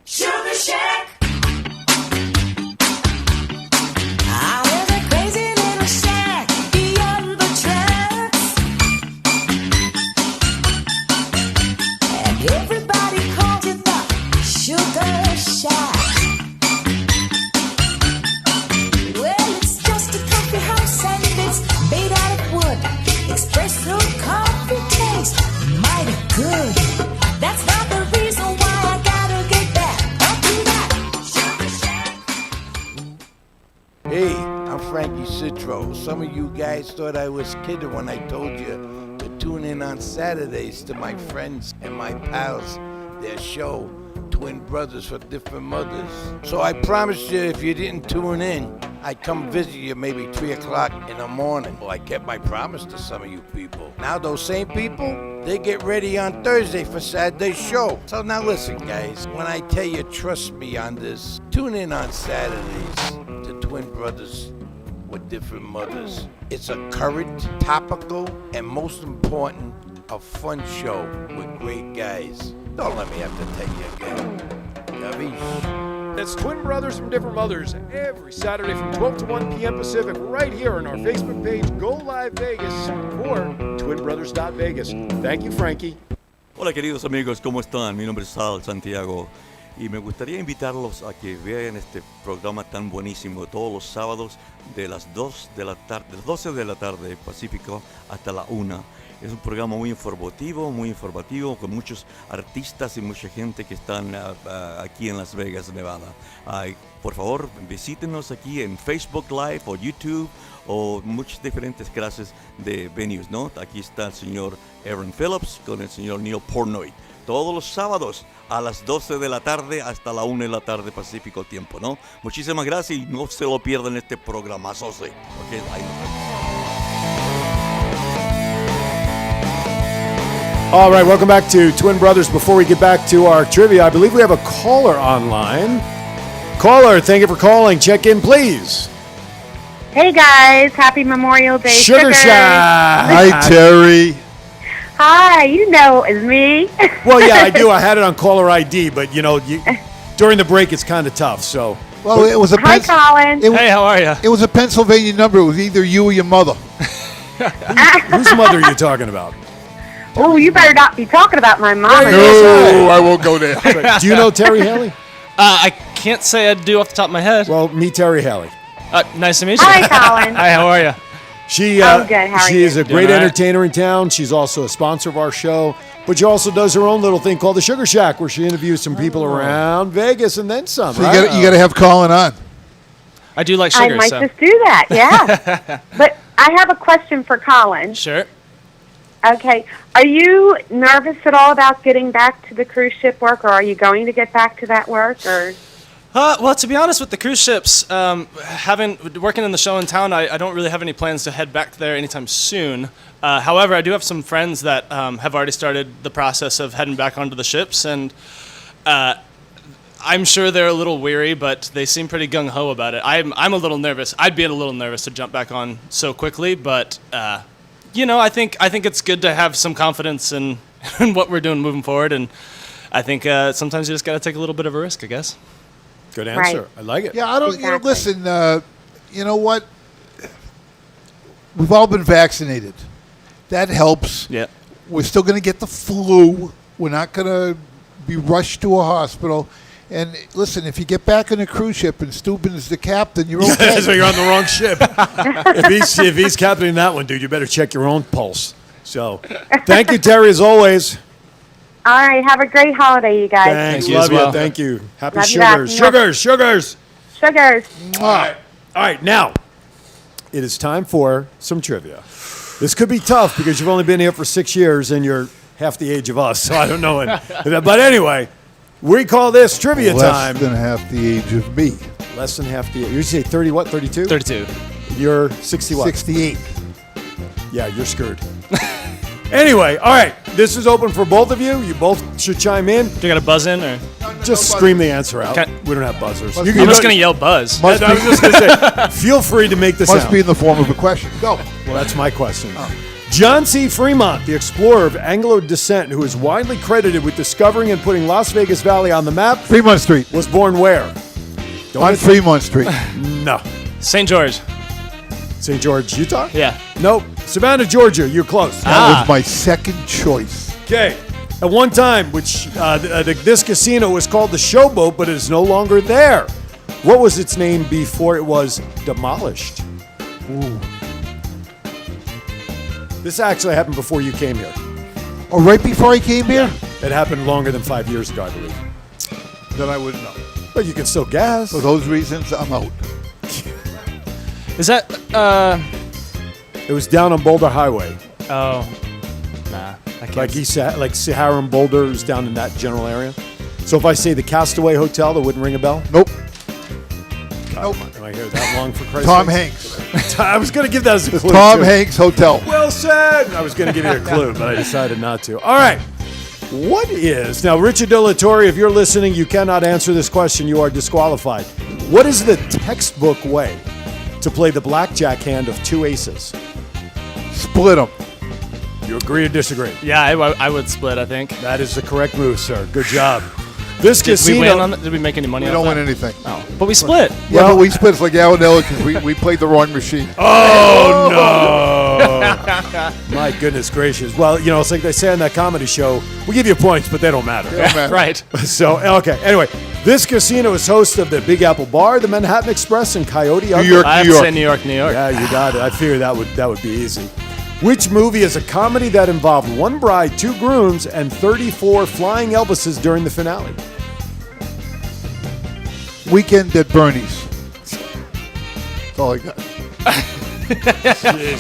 Sugar Shack. I was a crazy little shack beyond the tracks, and everybody called it the Sugar Shack. Well, it's just a coffee house and it's made out of wood. Espresso coffee tastes mighty good. That's not the reason why I gotta get back. Don't do that. Sugar Shack. Hey, I'm Frankie Citro. Some of you guys thought I was kidding when I told you to tune in on Saturdays to my friends and my pals, their show, Twin Brothers for Different Mothers. So I promised you if you didn't tune in, I'd come visit you maybe 3 o'clock in the morning. Well, I kept my promise to some of you people. Now those same people, they get ready on Thursday for Saturday's show. So now listen, guys, when I tell you trust me on this, tune in on Saturdays to Twin Brothers with Different Mothers. It's a current, topical, and most important, a fun show with great guys. Don't let me have to tell you again. Gavish. That's Twin Brothers from Different Mothers every Saturday from 12 to 1 p.m. Pacific right here on our Facebook page, Go Live Vegas, or twinbrothers.vegas. Thank you, Frankie. Hola queridos amigos, ¿cómo están? Mi nombre es Sal Santiago y me gustaría invitarlos a que vean este programa tan buenísimo todos los sábados de las 2 de la tarde, de las 12 de la tarde Pacífico hasta la 1. Es un programa muy informativo, con muchos artistas y mucha gente que están aquí en Las Vegas, Nevada. Por favor, visítenos aquí en Facebook Live o YouTube o muchas diferentes clases de venues, ¿no? Aquí está el señor Aaron Phillips con el señor Neil Portnoy. Todos los sábados a las 12 de la tarde hasta la 1 de la tarde Pacífico tiempo, ¿no? Muchísimas gracias y no se lo pierdan este programazo. Okay, ahí nos vemos. All right, welcome back to Twin Brothers. Before we get back to our trivia, I believe we have a caller online. Caller, thank you for calling. Check in, please. Hey guys, happy Memorial Day. Sugar Shack. Hi, Terry. Hi, you know it's me. Well, yeah, I do. I had it on caller ID, but during the break, it's kind of tough. So, well, it was a Hi, Colin. Hey, how are you? It was a Pennsylvania number. It was either you or your mother. Whose mother are you talking about? Oh, you better not be talking about my mom. No, I won't go there. Do you know Terry Haley? I can't say I do off the top of my head. Well, meet Terry Haley. Nice to meet you. Hi, Colin. Hi, how are you? I'm good. How are she you? is a great entertainer in town. She's also a sponsor of our show, but she also does her own little thing called the Sugar Shack, where she interviews some people around Vegas and then some. So right? you got to have Colin on. I do like sugar. I might so. just do that, yeah. But I have a question for Colin. Sure. Okay. Are you nervous at all about getting back to the cruise ship work, or are you going to get back to that work, or? Well, to be honest, with the cruise ships, working in the show in town, I don't really have any plans to head back there anytime soon. However, I do have some friends that have already started the process of heading back onto the ships, and I'm sure they're a little weary, but they seem pretty gung-ho about it. I'm a little nervous. I'd be a little nervous to jump back on so quickly, but I think it's good to have some confidence in what we're doing moving forward, and I think sometimes you just got to take a little bit of a risk, I guess. Good answer. Right. I like it. Yeah, I don't. Exactly. Listen. You know what? We've all been vaccinated. That helps. Yeah. We're still going to get the flu. We're not going to be rushed to a hospital. And listen, if you get back on a cruise ship and Steuben's the captain, you're okay. So you're on the wrong ship. if he's captaining that one, dude, you better check your own pulse. So, thank you, Terry, as always. All right. Have a great holiday, you guys. Thanks. you as Love well. you. Thank you. Happy Love you back. sugars. Sugars. Sugars. All right, now it is time for some trivia. This could be tough because you've only been here for 6 years and you're half the age of us, so I don't know. But anyway, we call this trivia time. Less than half the age of me. Less than half the age. You say 30 what? 32? 32. You're 60 what? 68. Yeah, you're screwed. Anyway, all right. This is open for both of you. You both should chime in. Do you got to buzz in or? Just scream the answer out. Okay. We don't have buzzers. I'm just gonna yell buzz. Must I was just going to say, feel free to make the Must sound. be in the form of a question. Go. Well, that's my question. John C. Fremont, the explorer of Anglo descent, who is widely credited with discovering and putting Las Vegas Valley on the map, Fremont Street. was born where? On Fremont Street. No. St. George. St. George, Utah? Yeah. Nope. Savannah, Georgia. You're close. That was my second choice. Okay. At one time, this casino was called the Showboat, but it is no longer there. What was its name before it was demolished? Ooh. This actually happened before you came here. Oh, right before I came here? It happened longer than 5 years ago, I believe. Then I wouldn't know. But you can still guess. For those reasons, I'm out. Is that? It was down on Boulder Highway. Oh. Nah. I can't. Like Sahara and Boulder is down in that general area. So if I say the Castaway Hotel, that wouldn't ring a bell? Nope. Nope. Am I here that long for Christ's Tom sakes? Hanks. I was going to give that as a clue. Tom too. Hanks Hotel. Well said. I was going to give you a clue, but I decided not to. All right. What is, now Richard De La Torre, if you're listening, you cannot answer this question. You are disqualified. What is the textbook way to play the blackjack hand of two aces? Split them. You agree or disagree? Yeah, I would split. I think. That is the correct move, sir. Good job. This Did casino. we win on that? Did we make any money? We off don't that? win anything. Oh, but we split. Yeah, but we split. It's like Alan because we played the wrong machine. Oh, no. My goodness gracious. Well, you know, it's like they say on that comedy show, we give you points, but they don't matter. They don't matter. Right. So, okay. Anyway, this casino is host of the Big Apple Bar, the Manhattan Express, and Coyote Ugly. New York, I have New to York. say New York, New York. Yeah, you got it. I figured that would be easy. Which movie is a comedy that involved one bride, two grooms, and 34 flying Elvises during the finale? Weekend at Bernie's. That's all I got.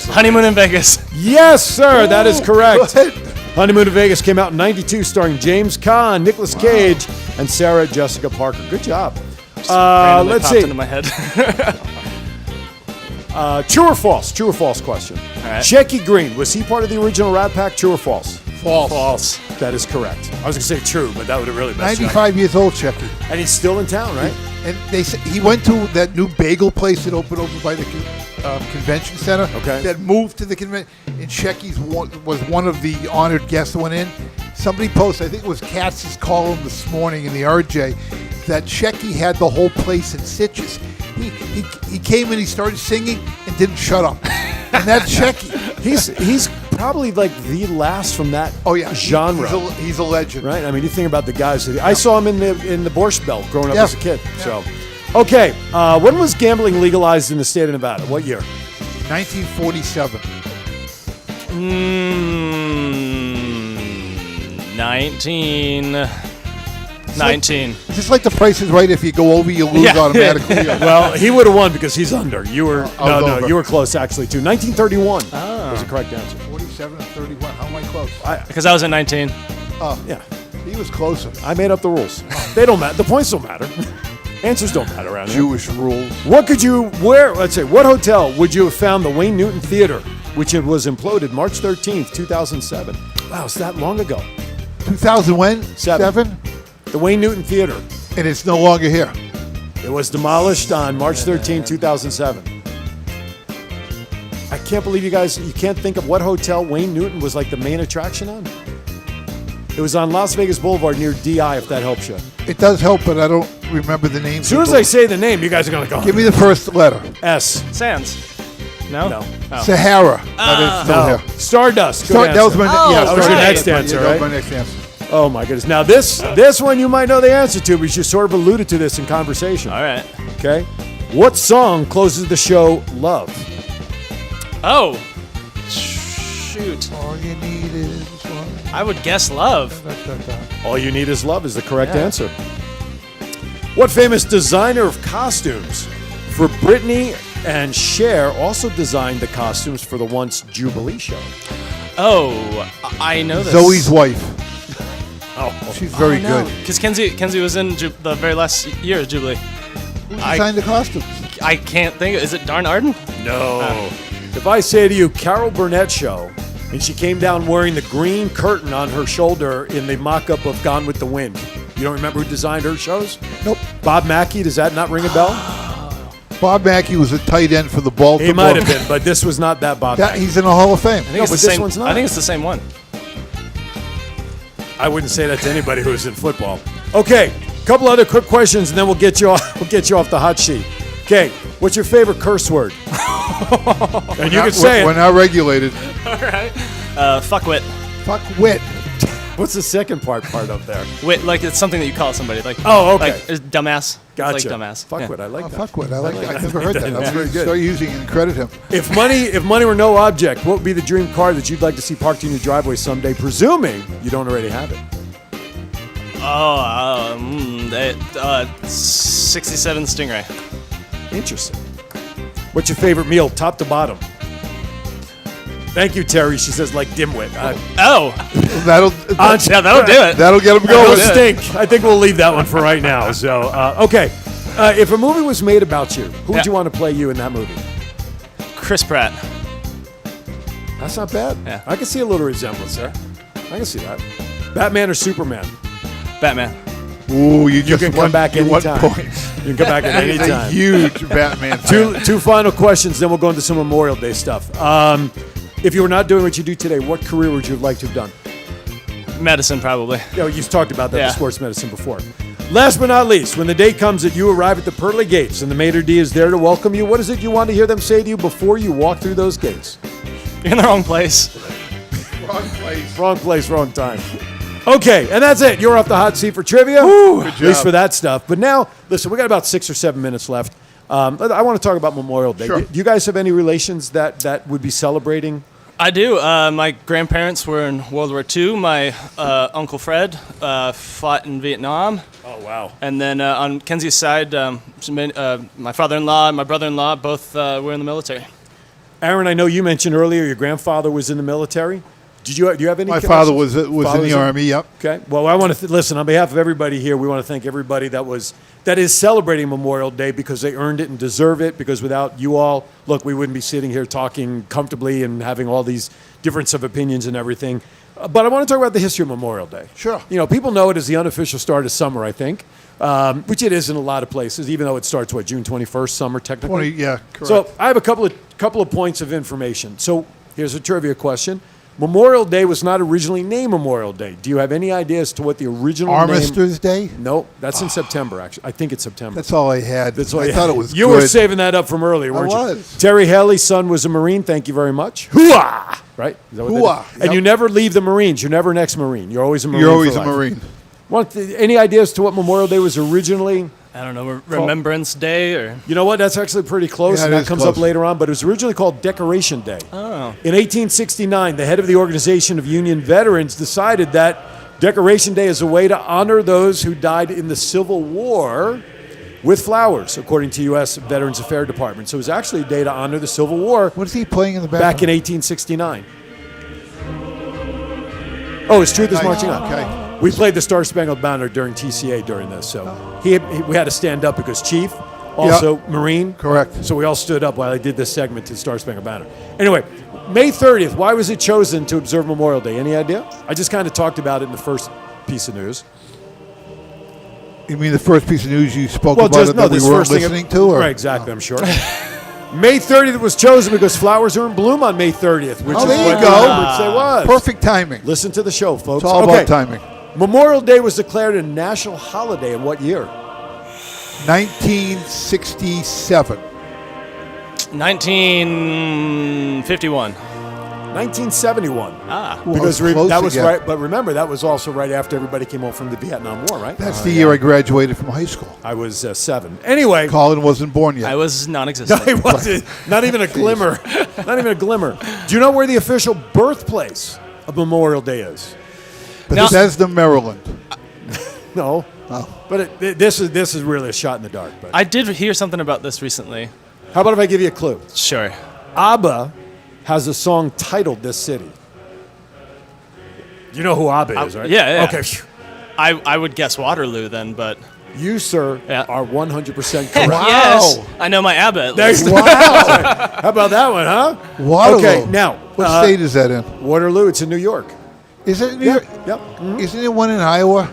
Honeymoon in Vegas. Yes, sir. That is correct. What? Honeymoon in Vegas came out in '92, starring James Caan, Nicolas Cage, and Sarah Jessica Parker. Good job. Randomly Let's popped see. into my head. True or false? True or false question. All right. Shecky Green, was he part of the original Rat Pack? True or false? False. False. That is correct. I was going to say true, but that would have really messed you up. 95 years old, Checky. And he's still in town, right? And they said he went to that new bagel place that opened over by the convention center. Okay. That moved to the convention. And Shecky's was one of the honored guests that went in. Somebody posted, I think it was Katz's column this morning in the RJ, that Shecky had the whole place in stitches. He came in, he started singing, and didn't shut up. And that's Shecky. He's probably like the last from that genre. He's a legend. Right? I mean, you think about the guys. I saw him in the Borscht Belt growing up Yeah. as a kid. So, okay. When was gambling legalized in the state of Nevada? What year? 1947. 19. It's just like the Price is Right. If you go over, you lose automatically. Well, he would have won because he's under. You were I was over. you were close actually too. 1931 was the correct answer. 47 and 31. How am I close? Because I was at 19. Oh, Yeah, he was closer. I made up the rules. They don't matter. The points don't matter. Answers don't matter around here. Jewish rules. What could you let's say, what hotel would you have found the Wayne Newton Theater, which it was imploded March 13th, 2007? Wow, it's that long ago. 2000 when? Seven. The Wayne Newton Theater. And it's no longer here. It was demolished on March 13, 2007. I can't believe you can't think of what hotel Wayne Newton was like the main attraction on? It was on Las Vegas Boulevard near DI, if that helps you. It does help, but I don't remember the name. As soon as I say the name, you guys are going to go. Give me the first letter. S. Sands. No? No. Oh. Sahara. That is still No. here. Stardust. Good That was answer. my, Oh, yeah, that was your Stardust. next answer, Yeah, that was right? my next answer. Oh my goodness. Now this one you might know the answer to because you sort of alluded to this in conversation. All right. Okay. What song closes the show Love? Oh. Shoot. All you need is one. I would guess Love. All You Need Is Love is the correct Yeah. answer. What famous designer of costumes for Britney and Cher also designed the costumes for the once Jubilee show? Oh, I know this. Zoe's wife. Oh, She's very good. Because Kenzie was in the very last year of Jubilee. Who designed the costumes? I can't think. Is it Darn Arden? No. If I say to you Carol Burnett show, and she came down wearing the green curtain on her shoulder in the mock-up of Gone with the Wind. You don't remember who designed her shows? Nope. Bob Mackey, does that not ring a bell? Bob Mackey was a tight end for the Baltimore. He might have been, but this was not that Bob Mackey. He's in the Hall of Fame. I think No, it's but the this same. one's not. I think it's the same one. I wouldn't say that to anybody who's in football. Okay, couple other quick questions, and then we'll get you off. We'll get you off the hot sheet. Okay, what's your favorite curse word? And you can say We're it. not regulated. All right. Fuckwit. Fuck wit. What's the second part up there? Wit, like it's something that you call somebody. Like Oh, okay. Like, it's dumbass. Gotcha. It's like dumbass. Fuckwit, Yeah. I like that. Fuck wit. I like that. I've never heard that. That's I'm very going to good. start using it and credit him. If money were no object, what would be the dream car that you'd like to see parked in your driveway someday, presuming you don't already have it? 67 Stingray. Interesting. What's your favorite meal, top to bottom? Thank you, Terry. She says like dimwit. Oh. That'll Yeah, that'll do it. That'll get him That'll going. stink. I think we'll leave that one for right now. So, okay. If a movie was made about you, who would Yeah. you want to play you in that movie? Chris Pratt. That's not bad. Yeah. I can see a little resemblance there. I can see that. Batman or Superman? Batman. Ooh, you just can come won- back you won anytime. points. You can come back at any He's a time. huge Batman fan. Two final questions, then we'll go into some Memorial Day stuff. If you were not doing what you do today, what career would you have liked to have done? Medicine, probably. You know, you've talked about that, Yeah. the sports medicine before. Last but not least, when the day comes that you arrive at the pearly gates and the maitre d' is there to welcome you, what is it you want to hear them say to you before you walk through those gates? You're in the wrong place. Wrong place. Wrong place, wrong time. Okay, and that's it. You're off the hot seat for trivia. Good At least job. for that stuff. But now, listen, we got about 6 or 7 minutes left. I want to talk about Memorial Day. Sure. Do you guys have any relations that would be celebrating? I do. My grandparents were in World War II. My Uncle Fred fought in Vietnam. Oh, wow. And then on Kenzie's side, my father-in-law and my brother-in-law both were in the military. Aaron, I know you mentioned earlier your grandfather was in the military. Do you have any My connections? father was in the Army, yep. Okay. Well, I want to listen on behalf of everybody here. We want to thank everybody that is celebrating Memorial Day because they earned it and deserve it. Because without you all, look, we wouldn't be sitting here talking comfortably and having all these difference of opinions and everything. But I want to talk about the history of Memorial Day. Sure. You know, people know it as the unofficial start of summer, I think, which it is in a lot of places. Even though it starts June 21st, summer technically. Yeah, correct. So I have a couple of points of information. So here's a trivia question. Memorial Day was not originally named Memorial Day. Do you have any idea as to what the original Armistice Day? name? No, that's in September, actually. I think it's September. That's all I had. That's all I you thought had. it was You good. were saving that up from earlier, weren't you? was. Terry Haley's son was a Marine. Thank you very much. Hooah! Right? Is that what that Hooah. is? And you never leave the Marines. You're never an ex-Marine. You're always a Marine. You're always for a life. Marine. Any ideas to what Memorial Day was originally? I don't know, Remembrance Day or... You know what? That's actually pretty close, Yeah, and it that is comes close. up later on. But it was originally called Decoration Day. Oh. In 1869, the head of the Organization of Union Veterans decided that Decoration Day is a way to honor those who died in the Civil War with flowers, according to U.S. Veterans Affairs Department. So it was actually a day to honor the Civil War. What is he playing in the Back in background? 1869. Oh, his Truth is Nice. Marching On. Okay. We played the Star Spangled Banner during TCA during this, so we had to stand up because Chief, also Marine. Correct. So we all stood up while I did this segment to Star Spangled Banner. Anyway, May 30th, why was it chosen to observe Memorial Day? Any idea? I just kind of talked about it in the first piece of news. You mean the first piece of news you spoke about it that we this weren't first thing- listening to? Or? Right, exactly, I'm sure. May 30th was chosen because flowers are in bloom on May 30th, which Oh, is there you what go. the Remembrance Day was. Perfect timing. Listen to the show, folks. It's all about timing. Memorial Day was declared a national holiday in what year? 1967. 1951. 1971. Ah. Well, Because it's close that was again. right. But remember, that was also right after everybody came home from the Vietnam War, right? That's the year I graduated from high school. I was 7. Anyway, Colin wasn't born yet. I was no, non-existent. it wasn't. Not even a glimmer. Not even a glimmer. Do you know where the official birthplace of Memorial Day is? Bethesda, Maryland. No. But this is really a shot in the dark. But I did hear something about this recently. how about if I give you a clue? Sure. ABBA has a song titled "This City." You know who ABBA is, right? Yeah. Okay. I would guess Waterloo then, but You, sir, Yeah. are 100% Heck correct. yes, I know my ABBA at There's least. Wow. How about that one, huh? Waterloo. Okay, now What state is that in? Waterloo. It's in New York. Is it in New Yep. York? Yep. Mhm. Isn't it one in Iowa?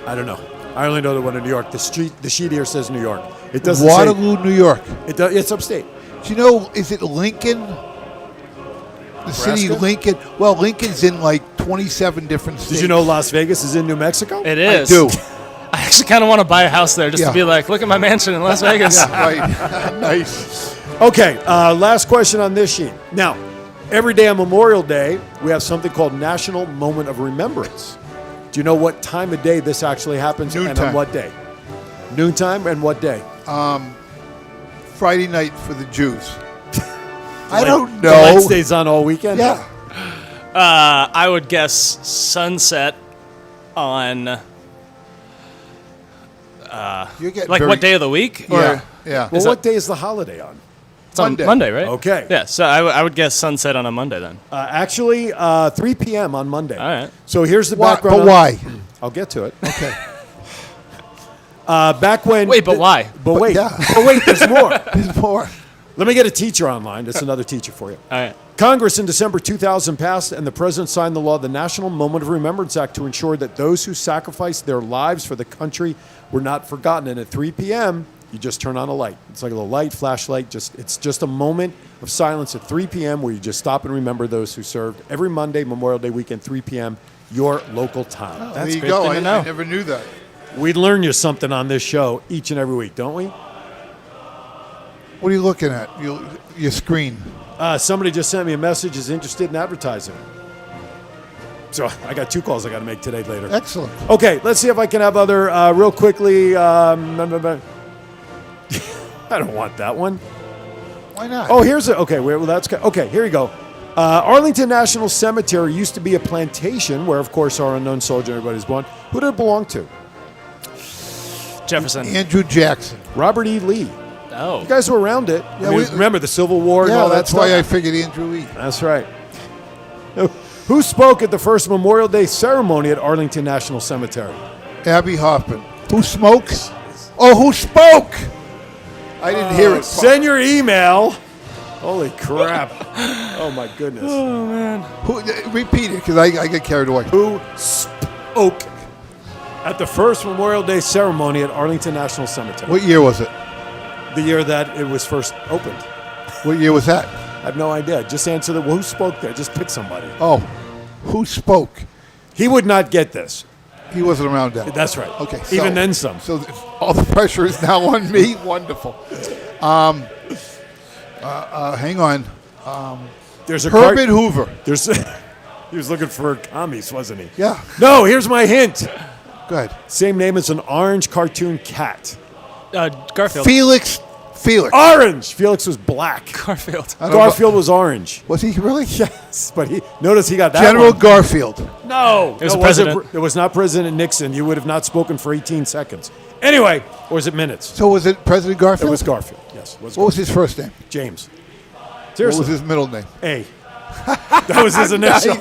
I don't know. I only know the one in New York. The sheet here says New York. It doesn't Waterloo, New York. say. It's upstate. Do you know, is it Lincoln? The city Nebraska? Lincoln? Well, Lincoln's in like 27 different states. Did you know Las Vegas is in New Mexico? It is. do. I actually kind of want to buy a house there just Yeah. to be like, look at my mansion in Las Vegas. Right. Nice. Okay, last question on this sheet. Now, every day on Memorial Day, we have something called National Moment of Remembrance. Do you know what time of day this actually happens and on Noontime. what day? Noontime and what day? Friday night for the Jews. I Like, don't the light know. stays on all weekend? Yeah. I would guess sunset on You're getting like very- what day of the week? Yeah. Or Yeah. Well, Is what day is the holiday on? it's on Monday. Monday, right? Okay. Yeah, so I would guess sunset on a Monday then. Actually, 3 p.m. on Monday. All right. So here's the Why, background. but on- why? I'll get to it. Okay. Back when. Wait, but why? But wait. yeah. But wait, there's more. There's more. Let me get a teacher online. That's another teacher for you. All right. Congress in December 2000 passed and the president signed the law, the National Moment of Remembrance Act, to ensure that those who sacrificed their lives for the country were not forgotten. And at 3 p.m., you just turn on a light. It's like a little light, flashlight. It's just a moment of silence at 3 p.m. where you just stop and remember those who served. Every Monday, Memorial Day weekend, 3 p.m., your local time. There you great go. thing to I know. never knew that. We learn you something on this show each and every week, don't we? What are you looking at? Your screen. Somebody just sent me a message, is interested in advertising. So I got 2 calls I got to make today later. Excellent. Okay, let's see if I can have other, real quickly. I don't want that one. Why not? Oh, here's a, okay, well, that's, okay, here you go. Arlington National Cemetery used to be a plantation where, of course, our unknown soldier, everybody's born. Who did it belong to? Jefferson. Andrew Jackson. Robert E. Lee. Oh. You guys were around it. Yeah, I mean, we- remember the Civil War and Yeah, all that that's stuff? why I figured Andrew Lee. That's right. Who spoke at the first Memorial Day ceremony at Arlington National Cemetery? Abby Hoffman. Who smokes? Oh, who spoke? I didn't hear it. Send your email. Holy crap. Oh, my goodness. Who, repeat it, because I get carried away. Who spoke at the first Memorial Day ceremony at Arlington National Cemetery? What year was it? The year that it was first opened. What year was that? I have no idea. Just answer the, who spoke there? Just pick somebody. Oh, who spoke? He would not get this. He wasn't around then. That's right. Okay. Even then some. So all the pressure is now on me. Wonderful. Hang on. There's a Herbert Hoover. There's he was looking for commies, wasn't he? Yeah. No, here's my hint. Go ahead. Same name as an orange cartoon cat. Garfield. Felix. Orange. Felix was black. Garfield. I don't Garfield was orange. Was he really? Yes, but he notice he got that General one. Garfield. No, It was no, the president. It was not President Nixon. You would have not spoken for 18 seconds. Anyway, or was it minutes? So was it President Garfield? It was Garfield. Yes. It was What was his first name? James. What Seriously. was his middle name? A. That was his initial.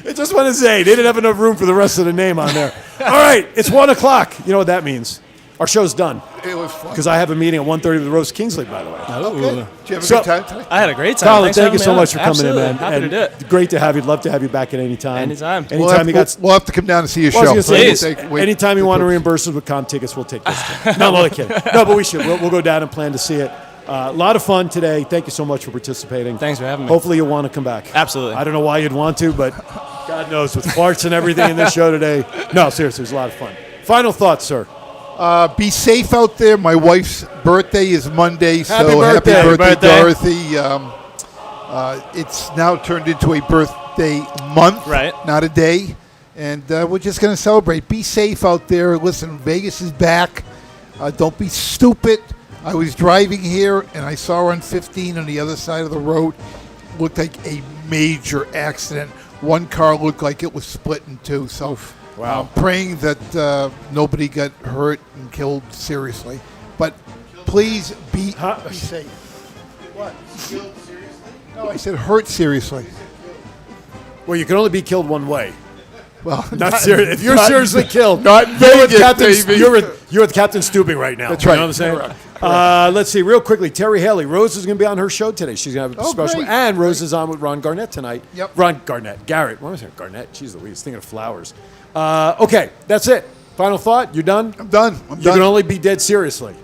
It just went as A. They didn't have enough room for the rest of the name on there. All right, it's 1 o'clock. You know what that means? Our show's done. It was fun. Because I have a meeting at 1:30 with Rose Kingsley, by the way. Okay. Did you have a So- good time today? I had a great time. Colin, Thanks thank for you so having me much for on. coming in, Absolutely. man. Happy to And do it. Great to have you. Love to have you back at any time. Anytime. Anytime you got. We'll have to come down and see your Well, I show. was gonna say, Please. anytime you want to reimburse us with comp tickets, we'll take this. No, I'm only kidding. No, but we should. We'll go down and plan to see it. A lot of fun today. Thank you so much for participating. Thanks for having me. Hopefully you'll want to come back. Absolutely. I don't know why you'd want to, but God knows with farts and everything in this show today. No, seriously, it was a lot of fun. Final thoughts, sir. Be safe out there. My wife's birthday is Monday, so Happy birthday. happy birthday, Birthday. Dorothy. It's now turned into a birthday month, Right. not a day. And we're just going to celebrate. Be safe out there. Listen, Vegas is back. Don't be stupid. I was driving here, and I saw on 15 on the other side of the road. Looked like a major accident. One car looked like it was split in two. So Wow. I'm praying that nobody got hurt and killed seriously. But please be safe. What? Killed seriously? No, I said hurt seriously. Well, you can only be killed one way. Well, Not serious. If you're not- seriously killed, not you're with Vegas, Captain. baby. You're with Captain Stubing right now. That's You right. know what I'm saying? Correct. Let's see, real quickly. Terry Haley, Rose is going to be on her show today. She's going to have a Oh, special, great. and Rose is on with Ron Garnett tonight. Yep. Ron Garnett, Garrett. What was it? Garnett. Jeez Louise, thinking of flowers. Okay, that's it. Final thought. You're done. I'm done. You can only be dead seriously,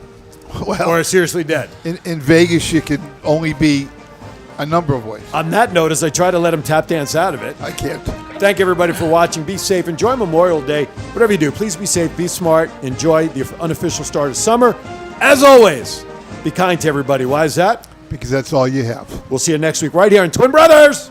Well, or seriously dead. in Vegas, you can only be a number of ways. On that note, as I try to let him tap dance out of it, I can't. thank everybody for watching. Be safe. Enjoy Memorial Day. Whatever you do, please be safe, be smart, enjoy the unofficial start of summer. As always, be kind to everybody. Why is that? Because that's all you have. We'll see you next week right here on Twin Brothers.